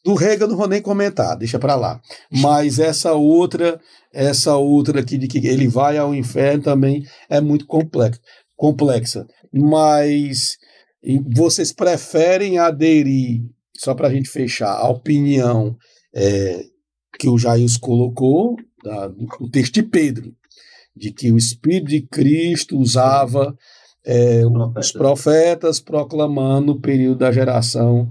C: do Rega eu não vou nem comentar, deixa para lá. Mas essa outra aqui de que ele vai ao inferno também é muito complexa. Mas vocês preferem aderir, só para a gente fechar, a opinião que o Jair colocou, do texto de Pedro, de que o Espírito de Cristo usava os profetas proclamando o período da geração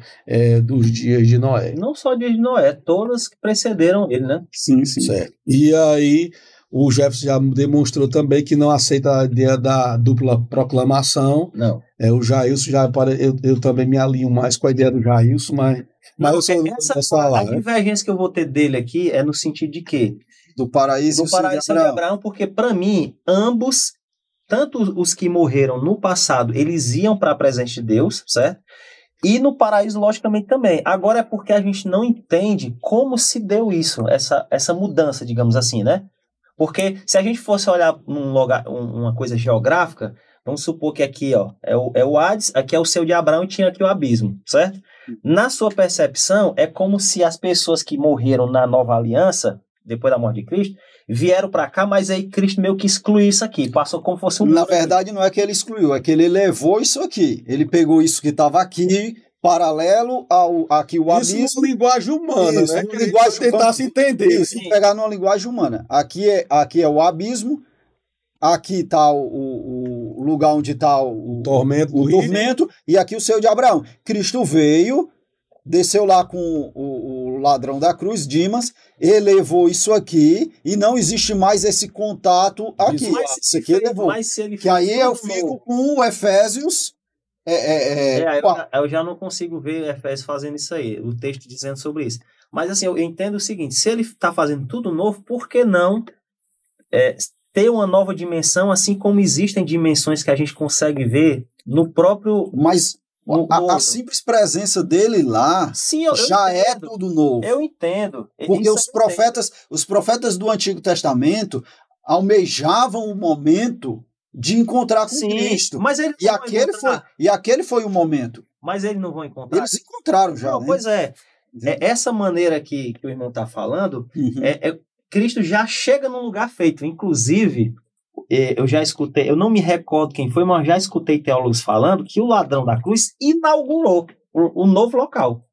C: dos dias de Noé.
D: Não só dias de Noé, todas que precederam ele, né?
C: Sim. Certo. E aí o Jefferson já demonstrou também que não aceita a ideia da dupla proclamação.
D: Não.
C: O Jailson, eu também me alinho mais com a ideia do Jailson, mas eu sou
D: a divergência que eu vou ter dele aqui é no sentido de quê?
E: Do paraíso
D: de Abraão, porque para mim, ambos, tanto os que morreram no passado, eles iam para a presença de Deus, certo? E no paraíso, logicamente, também. Agora é porque a gente não entende como se deu isso, essa mudança, digamos assim, né? Porque se a gente fosse olhar num lugar, uma coisa geográfica, vamos supor que aqui ó, é o Hades, aqui é o seio de Abraão e tinha aqui o abismo, certo? Na sua percepção, é como se as pessoas que morreram na nova aliança, depois da morte de Cristo, vieram para cá, mas aí Cristo meio que excluiu isso aqui, passou como fosse um...
E: Na verdade, não é que ele excluiu, é que ele levou isso aqui. Ele pegou isso que estava aqui, paralelo ao aqui o abismo.
C: Isso numa linguagem humana,
E: Isso,
C: né?
E: numa
C: Que
E: linguagem,
C: tentar se entender.
E: Isso, pegar numa linguagem humana. Aqui é o abismo, aqui está o lugar onde está o tormento, e aqui o seio de Abraão. Cristo veio, desceu lá com o ladrão da cruz, Dimas, elevou isso aqui, e não existe mais esse contato aqui. Isso aqui elevou. Que aí eu fico com o Efésios...
D: eu já não consigo ver Efésios fazendo isso aí, o texto dizendo sobre isso. Mas assim, eu entendo o seguinte, se ele está fazendo tudo novo, por que não ter uma nova dimensão, assim como existem dimensões que a gente consegue ver no próprio...
E: Mas a simples presença dele lá já é tudo novo.
D: Eu entendo.
E: Porque os profetas do Antigo Testamento almejavam o momento de encontrar com Cristo.
D: Mas ele
E: e aquele foi o momento.
D: Mas eles não vão encontrar.
E: Eles encontraram já.
D: Não, né? Pois é. Essa maneira que o irmão está falando, Cristo já chega num lugar feito. Inclusive, eu já escutei, eu não me recordo quem foi, mas já escutei teólogos falando que o ladrão da cruz inaugurou um novo local.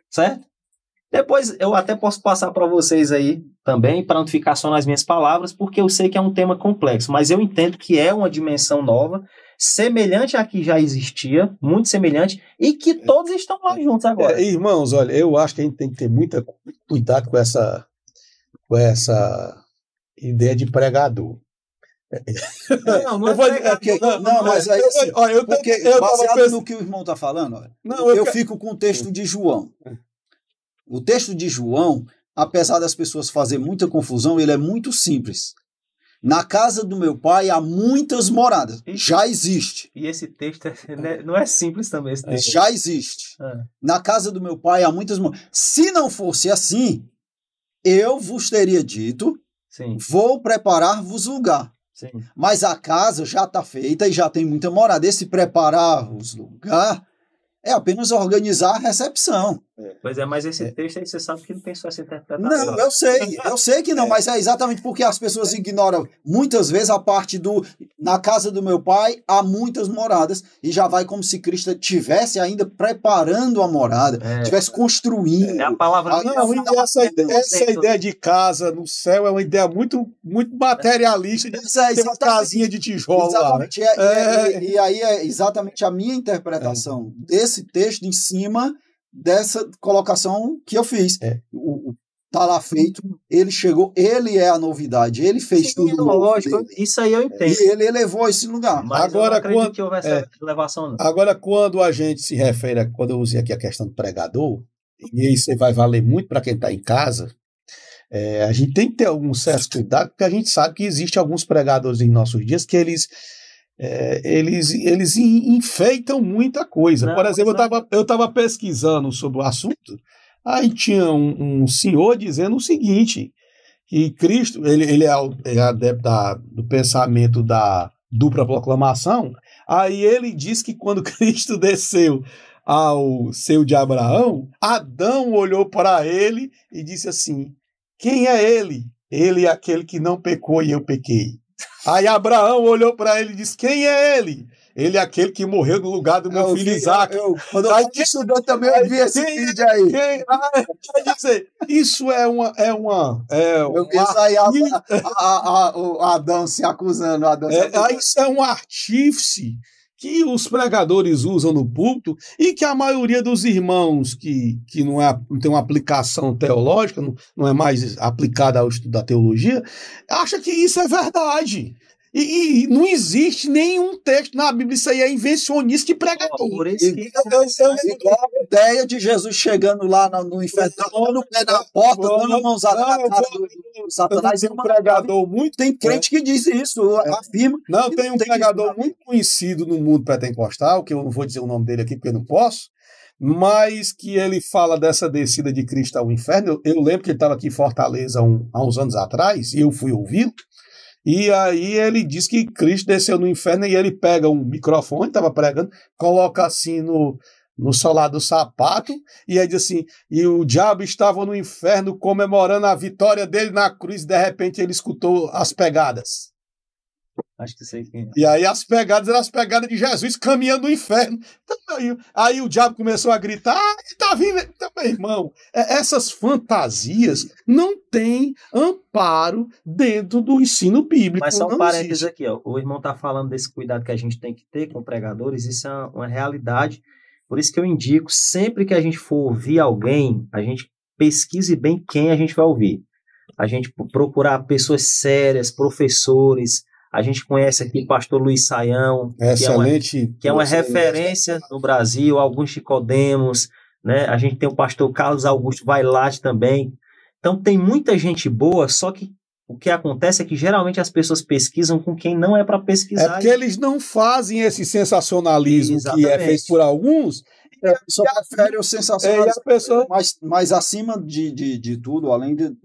D: Certo? Depois eu até posso passar para vocês aí também, para não ficar só nas minhas palavras, porque eu sei que é um tema complexo, mas eu entendo que é uma dimensão nova, semelhante à que já existia, muito semelhante, e que todos estão lá juntos agora.
C: Irmãos, olha, eu acho que a gente tem que ter muito cuidado com essa ideia de pregador.
E: Baseado no que o irmão está falando, eu fico com o texto de João. O texto de João, apesar das pessoas fazerem muita confusão, ele é muito simples. Na casa do meu pai há muitas moradas. Já existe.
D: E esse texto não é simples também. Esse texto.
E: Já existe. Na casa do meu pai há muitas moradas. Se não fosse assim, eu vos teria dito, vou preparar-vos lugar.
D: Sim.
E: Mas a casa já está feita e já tem muita morada. Esse preparar-vos lugar é apenas organizar a recepção.
D: Pois é, mas esse texto aí você sabe que não tem só essa interpretação.
E: Não, eu sei que não, mas é exatamente porque as pessoas ignoram muitas vezes a parte na casa do meu pai há muitas moradas, e já vai como se Cristo estivesse ainda preparando a morada, estivesse construindo.
D: É a palavra.
C: Essa ideia de casa no céu é uma ideia muito, muito materialista, de ter uma casinha de tijolo
E: exatamente,
C: lá.
E: E aí é exatamente a minha interpretação desse texto em cima dessa colocação que eu fiz. Tá lá feito, ele chegou, ele é a novidade, ele fez tudo
D: lógico, isso aí eu entendo.
E: E ele elevou esse lugar.
D: Mas agora, eu não acredito que houvesse essa elevação, não.
C: Agora, quando a gente se refere, quando eu usei aqui a questão do pregador, e isso vai valer muito para quem está em casa, a gente tem que ter algum certo cuidado, porque a gente sabe que existem alguns pregadores em nossos dias que eles enfeitam muita coisa. Por exemplo, eu estava pesquisando sobre o assunto, aí tinha um senhor dizendo o seguinte, que Cristo, ele é adepto do pensamento da dupla proclamação, aí ele diz que quando Cristo desceu ao seio de Abraão, Adão olhou para ele e disse assim, quem é ele? Ele é aquele que não pecou e eu pequei. Aí Abraão olhou para ele e disse, quem é ele? Ele é aquele que morreu no lugar do meu filho Isaac.
E: Quando eu estava estudando também, eu vi esse vídeo aí.
C: Quer dizer, isso
E: o Adão se acusando.
C: Isso é um artífice que os pregadores usam no púlpito e que a maioria dos irmãos que não tem uma aplicação teológica, não é mais aplicada ao estudo da teologia, acha que isso é verdade. E não existe nenhum texto na Bíblia, isso aí é invencionista e pregador.
E: Por isso que igual a ideia de Jesus chegando lá no inferno, no pé da porta, dando mãozada na cara do Satanás.
C: Tem um pregador muito...
E: Tem crente que diz isso, afirma.
C: Não, tem um pregador muito conhecido no mundo pentecostal, que eu não vou dizer o nome dele aqui porque eu não posso, mas que ele fala dessa descida de Cristo ao inferno. Eu lembro que ele estava aqui em Fortaleza há uns anos atrás, e eu fui ouvi-lo, e aí ele diz que Cristo desceu no inferno, e ele pega um microfone, estava pregando, coloca assim no solar do sapato, e aí diz assim, e o diabo estava no inferno comemorando a vitória dele na cruz, e de repente ele escutou as pegadas.
D: Acho que sei quem é.
C: E aí as pegadas eram as pegadas de Jesus caminhando no inferno. Então, aí o diabo começou a gritar, tá vindo. Então, meu irmão, essas fantasias não têm amparo dentro do ensino bíblico.
D: Mas só um
C: não
D: parênteses
C: existe.
D: aqui, ó. O irmão está falando desse cuidado que a gente tem que ter com pregadores, isso é uma realidade. Por isso que eu indico, sempre que a gente for ouvir alguém, a gente pesquise bem quem a gente vai ouvir. A gente procurar pessoas sérias, professores. A gente conhece aqui o pastor Luiz Saião,
C: Excelente,
D: que é uma referência no Brasil, Augusto Nicodemos, né? A gente tem o pastor Carlos Augusto Vailate também. Então tem muita gente boa, só que o que acontece é que geralmente as pessoas pesquisam com quem não é para pesquisar.
C: É porque eles não fazem esse sensacionalismo que é feito por alguns.
E: Só prefere o sensacionalismo.
C: Pessoa...
E: Mas acima de tudo, além de...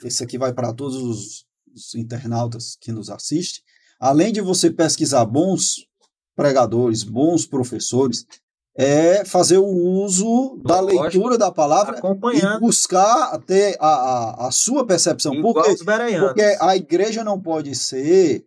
E: esse aqui vai para todos os internautas que nos assistem. Além de você pesquisar bons pregadores, bons professores, é fazer o uso da leitura da palavra e buscar ter a sua percepção. Porque a igreja não pode ser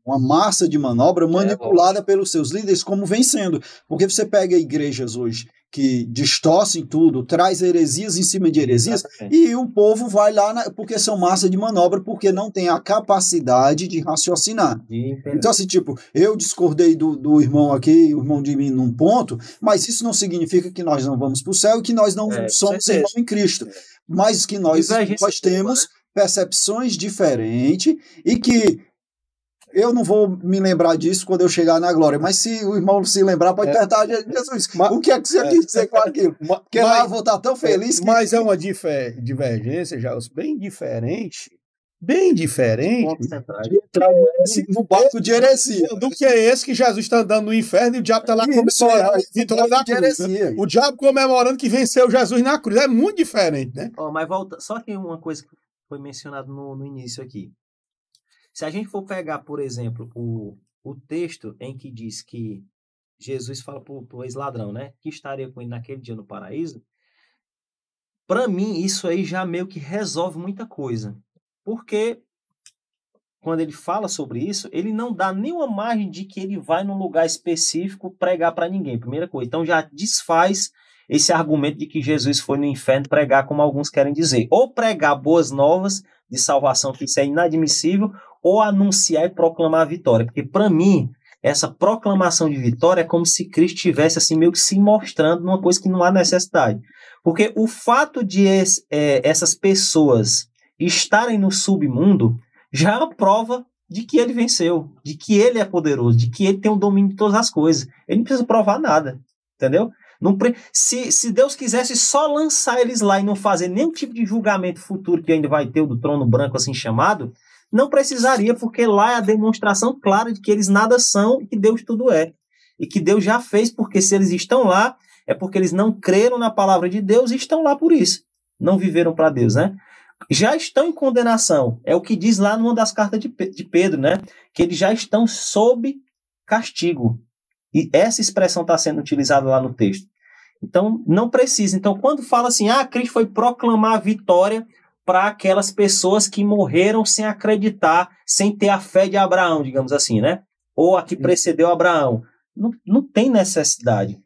E: uma massa de manobra manipulada pelos seus líderes, como vem sendo. Porque você pega igrejas hoje que distorcem tudo, traz heresias em cima de heresias, e o povo vai lá porque são massa de manobra, porque não tem a capacidade de raciocinar. Então, assim, tipo, eu discordei do irmão aqui, o irmão de mim num ponto, mas isso não significa que nós não vamos para o céu e que nós não somos irmãos em Cristo. Mas que nós temos percepções diferentes e que eu não vou me lembrar disso quando eu chegar na glória, mas se o irmão se lembrar, pode perguntar a Jesus, o que é que você quis dizer com aquilo? Porque lá eu vou estar tão feliz.
C: Mas é uma divergência, já bem diferente
E: no barco de heresia.
C: Do que é esse que Jesus está andando no inferno e o diabo está lá comemorando a vitória da cruz. Né? O diabo comemorando que venceu Jesus na cruz. É muito diferente, né?
D: Mas volta, só que uma coisa que foi mencionada no início aqui. Se a gente for pegar, por exemplo, o texto em que diz que Jesus fala para o ex-ladrão, né, que estaria com ele naquele dia no paraíso, para mim isso aí já meio que resolve muita coisa. Porque quando ele fala sobre isso, ele não dá nenhuma margem de que ele vai num lugar específico pregar para ninguém, primeira coisa. Então já desfaz esse argumento de que Jesus foi no inferno pregar, como alguns querem dizer. Ou pregar boas novas de salvação, que isso é inadmissível, ou anunciar e proclamar a vitória. Porque, para mim, essa proclamação de vitória é como se Cristo estivesse assim, meio que se mostrando numa coisa que não há necessidade. Porque o fato de essas pessoas estarem no submundo já é uma prova de que ele venceu, de que ele é poderoso, de que ele tem o domínio de todas as coisas. Ele não precisa provar nada, entendeu? Se Deus quisesse só lançar eles lá e não fazer nenhum tipo de julgamento futuro que ainda vai ter o do trono branco assim chamado, não precisaria, porque lá é a demonstração clara de que eles nada são e que Deus tudo é. E que Deus já fez, porque se eles estão lá, é porque eles não creram na palavra de Deus e estão lá por isso. Não viveram para Deus, né? Já estão em condenação. É o que diz lá numa das cartas de Pedro, né? Que eles já estão sob castigo. E essa expressão está sendo utilizada lá no texto. Então, não precisa. Então, quando fala assim, Cristo foi proclamar a vitória para aquelas pessoas que morreram sem acreditar, sem ter a fé de Abraão, digamos assim, né? Ou a que precedeu Abraão. Não tem necessidade.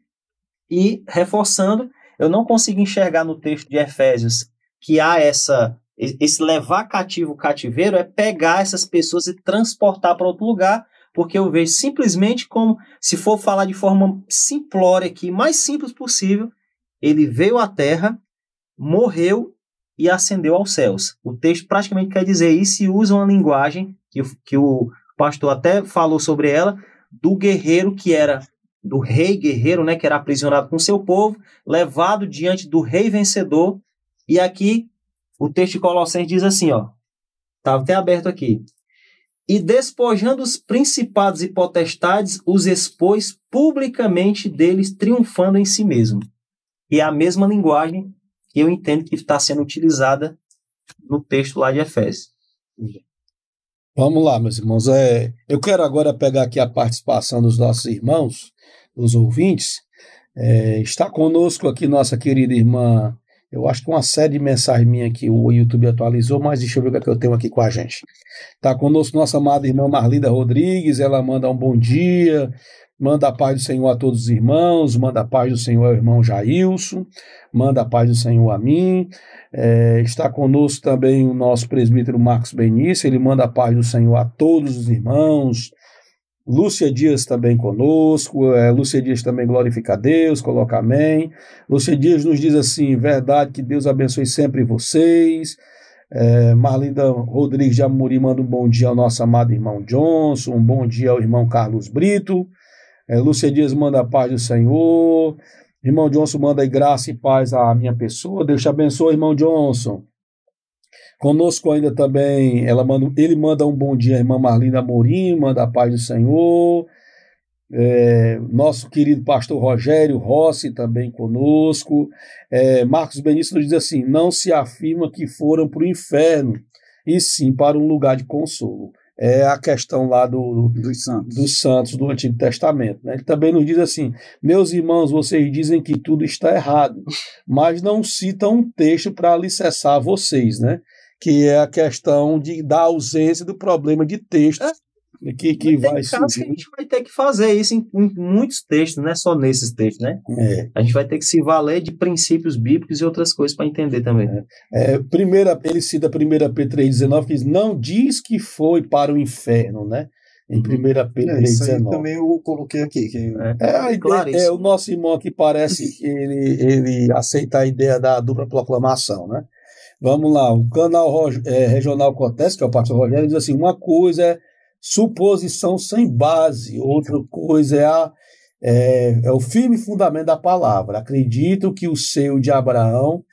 D: E, reforçando, eu não consigo enxergar no texto de Efésios que há esse levar cativo o cativeiro, é pegar essas pessoas e transportar para outro lugar, porque eu vejo simplesmente como, se for falar de forma simplória aqui, mais simples possível, ele veio à Terra, morreu e ascendeu aos céus. O texto praticamente quer dizer isso e usa uma linguagem que o pastor até falou sobre ela, do guerreiro do rei guerreiro, né, que era aprisionado com seu povo, levado diante do rei vencedor. E aqui o texto de Colossenses diz assim, ó, estava até aberto aqui, e despojando os principados e potestades, os expôs publicamente deles, triunfando em si mesmo. E é a mesma linguagem que eu entendo que está sendo utilizada no texto lá de Efésios.
C: Vamos lá, meus irmãos. Eu quero agora pegar aqui a participação dos nossos irmãos, dos ouvintes. Está conosco aqui nossa querida irmã. Eu acho que uma série de mensagens minha que o YouTube atualizou, mas deixa eu ver o que eu tenho aqui com a gente. Está conosco nossa amada irmã Marlinda Rodrigues, ela manda um bom dia, manda a paz do Senhor a todos os irmãos, manda a paz do Senhor ao irmão Jailson, manda a paz do Senhor a mim. Está conosco também o nosso presbítero Marcos Benício, ele manda a paz do Senhor a todos os irmãos. Lúcia Dias também conosco, Lúcia Dias também glorifica a Deus, coloca amém. Lúcia Dias nos diz assim, verdade, que Deus abençoe sempre vocês. Marlinda Rodrigues de Amuri manda um bom dia ao nosso amado irmão Johnson, um bom dia ao irmão Carlos Brito. Lúcia Dias manda a paz do Senhor. Irmão Johnson manda graça e paz à minha pessoa. Deus te abençoe, irmão Johnson. Conosco ainda também, ele manda um bom dia à irmã Marlinda Amorim, manda a paz do Senhor. Nosso querido pastor Rogério Rossi também conosco. Marcos Benício nos diz assim, não se afirma que foram para o inferno, e sim para um lugar de consolo. É a questão lá dos santos do Antigo Testamento, né? Ele também nos diz assim, meus irmãos, vocês dizem que tudo está errado, mas não citam um texto para alicerçar vocês, né? Que é a questão da ausência do problema de texto que vai surgir.
D: A gente vai ter que fazer isso em muitos textos, não é só nesses textos, né? A gente vai ter que se valer de princípios bíblicos e outras coisas para entender também.
C: Ele cita 1 Pedro 3,19, que diz, não diz que foi para o inferno, né? Em 1 Pedro 3,19.
E: Isso aí também eu coloquei aqui.
C: Claro, o nosso irmão aqui parece que ele aceita a ideia da dupla proclamação, né? Vamos lá, o canal Regional Conteste, que é o pastor Rogério, diz assim, uma coisa é suposição sem base, outra coisa é o firme fundamento da palavra. Acredito que o seio de Abraão,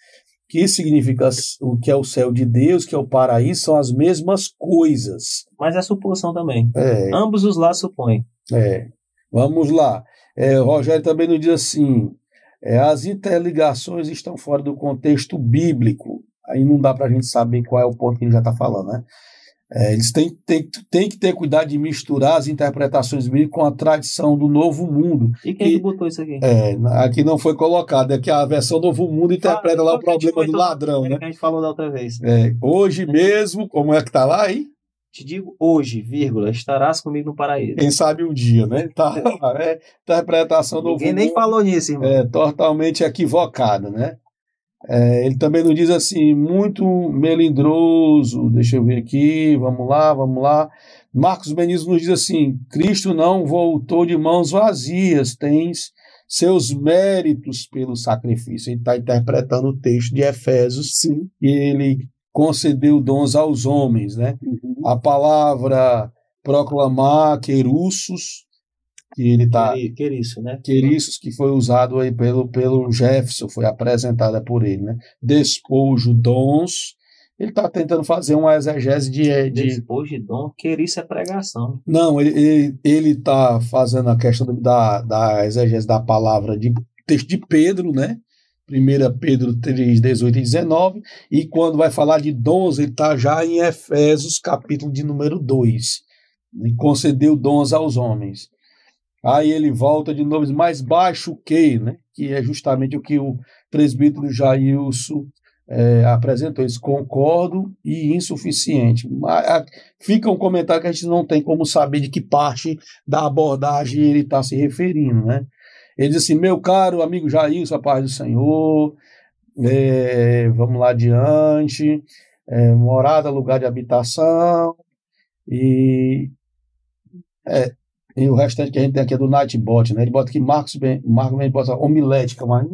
C: que significa o que é o céu de Deus, que é o paraíso, são as mesmas coisas.
D: Mas é suposição também. Ambos os lados supõem.
C: Vamos lá. Rogério também nos diz assim, as interligações estão fora do contexto bíblico. Aí não dá para a gente saber qual é o ponto que ele já está falando, né? Eles têm que ter cuidado de misturar as interpretações bíblicas com a tradição do Novo Mundo.
D: E quem botou isso aqui?
C: Aqui não foi colocado, é que a versão Novo Mundo interpreta lá o problema do ladrão, né?
D: Que a gente falou da outra vez.
C: Hoje mesmo, como é que tá lá aí?
D: Te digo hoje, estarás comigo no paraíso.
C: Quem sabe um dia, né? Interpretação do Novo Mundo.
D: Ninguém nem falou nisso, irmão.
C: Totalmente equivocada, né? Ele também nos diz assim, muito melindroso, deixa eu ver aqui, vamos lá. Marcos Benício nos diz assim, Cristo não voltou de mãos vazias, tens seus méritos pelo sacrifício. Ele está interpretando o texto de Efésios, sim, e ele concedeu dons aos homens, né? A palavra proclamar, querussos, que ele tá queriços, que foi usado aí pelo Jefferson, foi apresentada por ele, né? Despojo, dons. Ele está tentando fazer uma exegese de
D: despojo de dom, queriço é pregação.
C: Não, ele está fazendo a questão da exegese da palavra de texto de Pedro, né? 1 Pedro 3, 18 e 19, e quando vai falar de dons, ele está já em Efésios, capítulo de número 2. E concedeu dons aos homens. Aí ele volta de novo, mais baixo que, né? Que é justamente o que o presbítero Jailson apresentou. Eles concordo e insuficiente. Fica um comentário que a gente não tem como saber de que parte da abordagem ele está se referindo, né? Ele diz assim, meu caro amigo Jailson, a paz do Senhor, vamos lá adiante, morada, lugar de habitação, e o restante que a gente tem aqui é do Nightbot, né? Ele bota aqui Marcos bota homilética, mas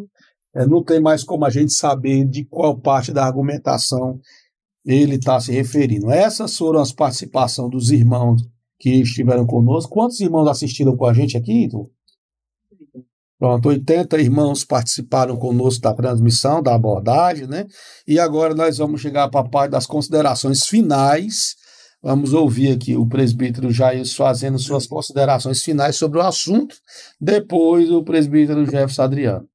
C: não tem mais como a gente saber de qual parte da argumentação ele está se referindo. Essas foram as participações dos irmãos que estiveram conosco. Quantos irmãos assistiram com a gente aqui, Ito? Pronto, 80 irmãos participaram conosco da transmissão, da abordagem, né? E agora nós vamos chegar para a parte das considerações finais, Vamos ouvir aqui o presbítero Jair fazendo suas considerações finais sobre o assunto, depois o presbítero Jefferson Adriano.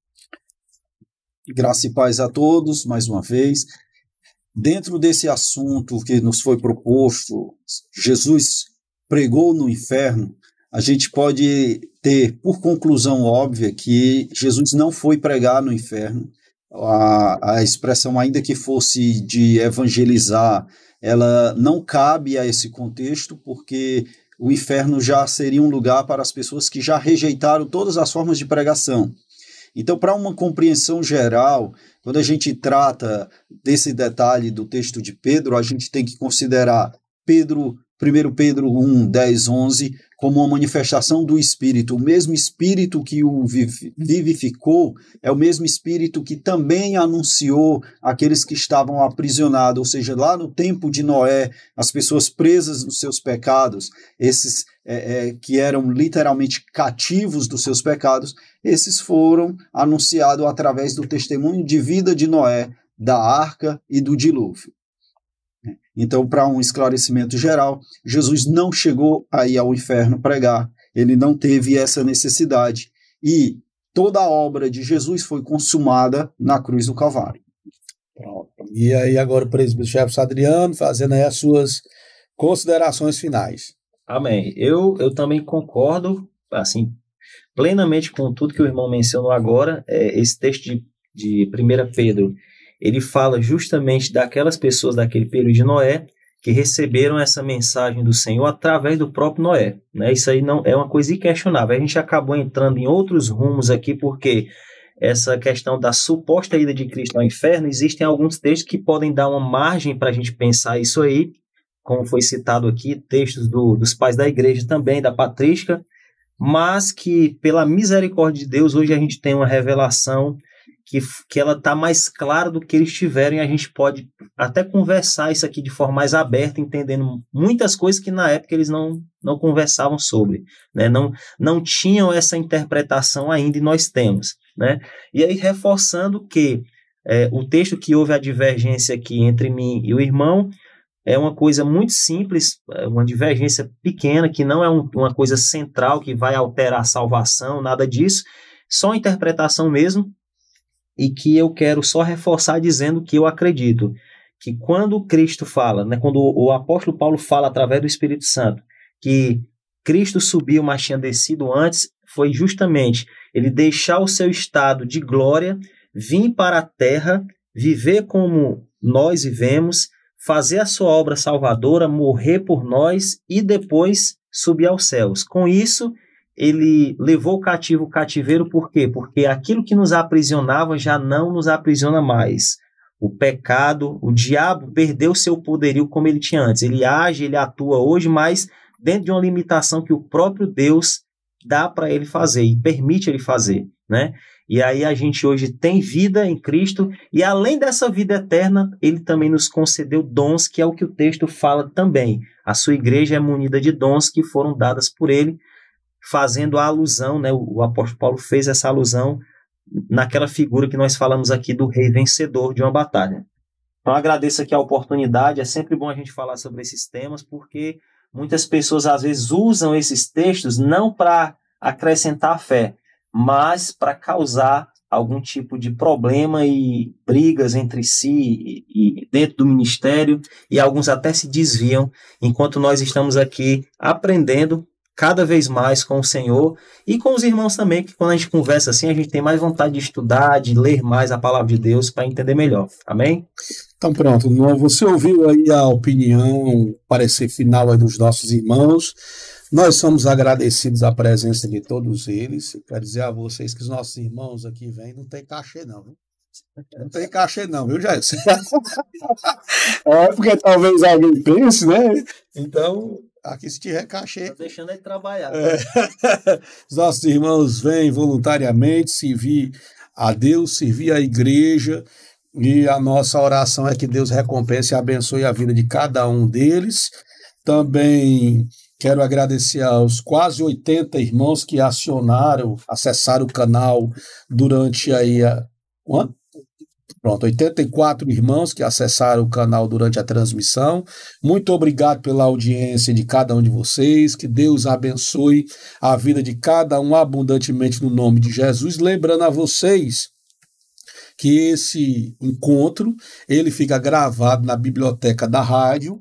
E: Graça e paz a todos, mais uma vez. Dentro desse assunto que nos foi proposto, Jesus pregou no inferno, a gente pode ter, por conclusão óbvia, que Jesus não foi pregar no inferno. A expressão, ainda que fosse de evangelizar, ela não cabe a esse contexto, porque o inferno já seria um lugar para as pessoas que já rejeitaram todas as formas de pregação. Então, para uma compreensão geral, quando a gente trata desse detalhe do texto de Pedro, a gente tem que considerar 1 Pedro 1, 10, 11, como uma manifestação do Espírito. O mesmo Espírito que o vivificou é o mesmo Espírito que também anunciou aqueles que estavam aprisionados, ou seja, lá no tempo de Noé, as pessoas presas nos seus pecados, esses que eram literalmente cativos dos seus pecados, esses foram anunciados através do testemunho de vida de Noé, da arca e do dilúvio. Então, para um esclarecimento geral, Jesus não chegou aí ao inferno pregar, ele não teve essa necessidade, e toda a obra de Jesus foi consumada na cruz do Calvário.
C: Pronto. E aí agora o presbítero Jefferson Adriano fazendo aí as suas considerações finais.
D: Amém. Eu também concordo, assim, plenamente com tudo que o irmão mencionou agora. Esse texto de 1 Pedro, ele fala justamente daquelas pessoas daquele período de Noé que receberam essa mensagem do Senhor através do próprio Noé, né? Isso aí não é uma coisa inquestionável. A gente acabou entrando em outros rumos aqui, porque essa questão da suposta ida de Cristo ao inferno, existem alguns textos que podem dar uma margem para a gente pensar isso aí, como foi citado aqui, textos dos pais da igreja também, da patrística, mas que, pela misericórdia de Deus, hoje a gente tem uma revelação que ela está mais clara do que eles tiveram, e a gente pode até conversar isso aqui de forma mais aberta, entendendo muitas coisas que na época eles não conversavam sobre, né? Não tinham essa interpretação ainda, e nós temos, né? E aí, reforçando que o texto que houve a divergência aqui entre mim e o irmão é uma coisa muito simples, uma divergência pequena, que não é uma coisa central que vai alterar a salvação, nada disso, só a interpretação mesmo, e que eu quero só reforçar dizendo que eu acredito que quando Cristo fala, né, quando o apóstolo Paulo fala através do Espírito Santo, que Cristo subiu, mas tinha descido antes, foi justamente ele deixar o seu estado de glória, vir para a terra, viver como nós vivemos, fazer a sua obra salvadora, morrer por nós e depois subir aos céus. Com isso, ele levou o cativeiro, por quê? Porque aquilo que nos aprisionava já não nos aprisiona mais. O pecado, o diabo perdeu seu poderio como ele tinha antes. Ele age, ele atua hoje, mas dentro de uma limitação que o próprio Deus dá para ele fazer e permite ele fazer, né? E aí a gente hoje tem vida em Cristo, e além dessa vida eterna, ele também nos concedeu dons, que é o que o texto fala também. A sua igreja é munida de dons que foram dadas por ele, fazendo a alusão, né? O apóstolo Paulo fez essa alusão naquela figura que nós falamos aqui do rei vencedor de uma batalha. Então agradeço aqui a oportunidade, é sempre bom a gente falar sobre esses temas, porque muitas pessoas às vezes usam esses textos não para acrescentar fé, mas para causar algum tipo de problema e brigas entre si e dentro do ministério, e alguns até se desviam, enquanto nós estamos aqui aprendendo cada vez mais com o Senhor e com os irmãos também, que quando a gente conversa assim, a gente tem mais vontade de estudar, de ler mais a palavra de Deus para entender melhor. Amém?
C: Então pronto, você ouviu aí a opinião, o parecer final aí dos nossos irmãos. Nós somos agradecidos à presença de todos eles. Eu quero dizer a vocês que os nossos irmãos aqui vêm, não tem cachê não, viu? Não tem cachê não, viu, Jair? Porque talvez alguém pense, né? Então, aqui se tiver cachê...
D: Tá deixando ele trabalhar.
C: Os nossos irmãos vêm voluntariamente servir a Deus, servir a igreja, e a nossa oração é que Deus recompense e abençoe a vida de cada um deles. Também quero agradecer aos quase 80 irmãos que acessaram o canal durante aí Pronto, 84 irmãos que acessaram o canal durante a transmissão. Muito obrigado pela audiência de cada um de vocês. Que Deus abençoe a vida de cada um abundantemente no nome de Jesus. Lembrando a vocês que esse encontro ele fica gravado na biblioteca da rádio.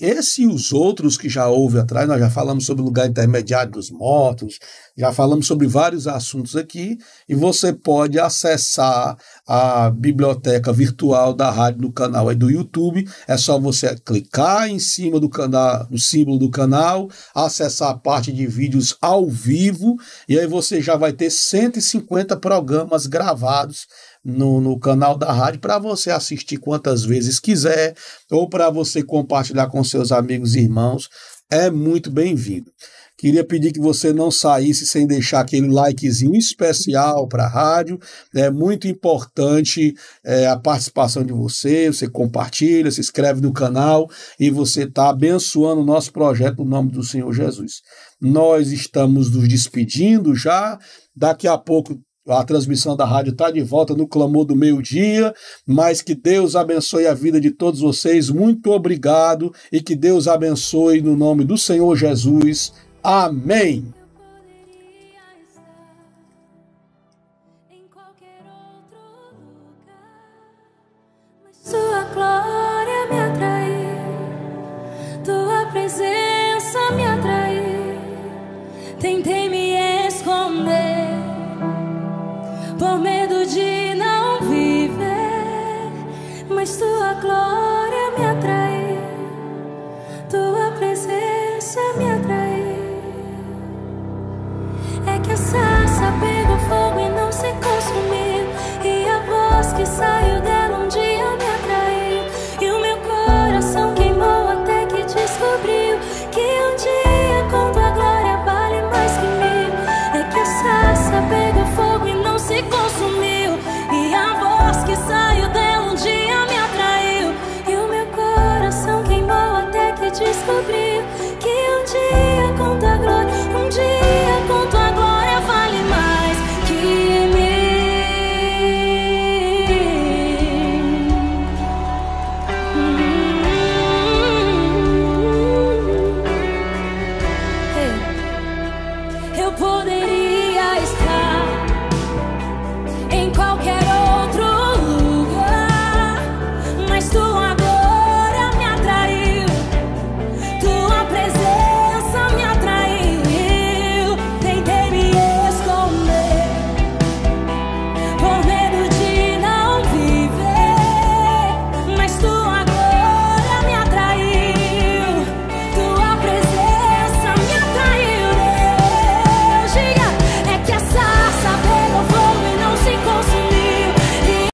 C: Esse e os outros que já houve atrás, nós já falamos sobre o lugar intermediário dos mortos, já falamos sobre vários assuntos aqui, e você pode acessar a biblioteca virtual da rádio no canal aí do YouTube. É só você clicar em cima do canal, no símbolo do canal, acessar a parte de vídeos ao vivo, e aí você já vai ter 150 programas gravados no canal da rádio para você assistir quantas vezes quiser ou para você compartilhar com seus amigos e irmãos. É muito bem-vindo. Queria pedir que você não saísse sem deixar aquele likezinho especial para a rádio. É muito importante a participação de você. Você compartilha, se inscreve no canal e você está abençoando o nosso projeto no nome do Senhor Jesus. Nós estamos nos despedindo já. Daqui a pouco a transmissão da rádio está de volta no Clamor do Meio-Dia, mas que Deus abençoe a vida de todos vocês. Muito obrigado e que Deus abençoe no nome do Senhor Jesus. Amém.
B: Sua glória me atraiu, tua presença me atraiu. Tentei me esconder por medo de não viver, mas tua glória me atraiu.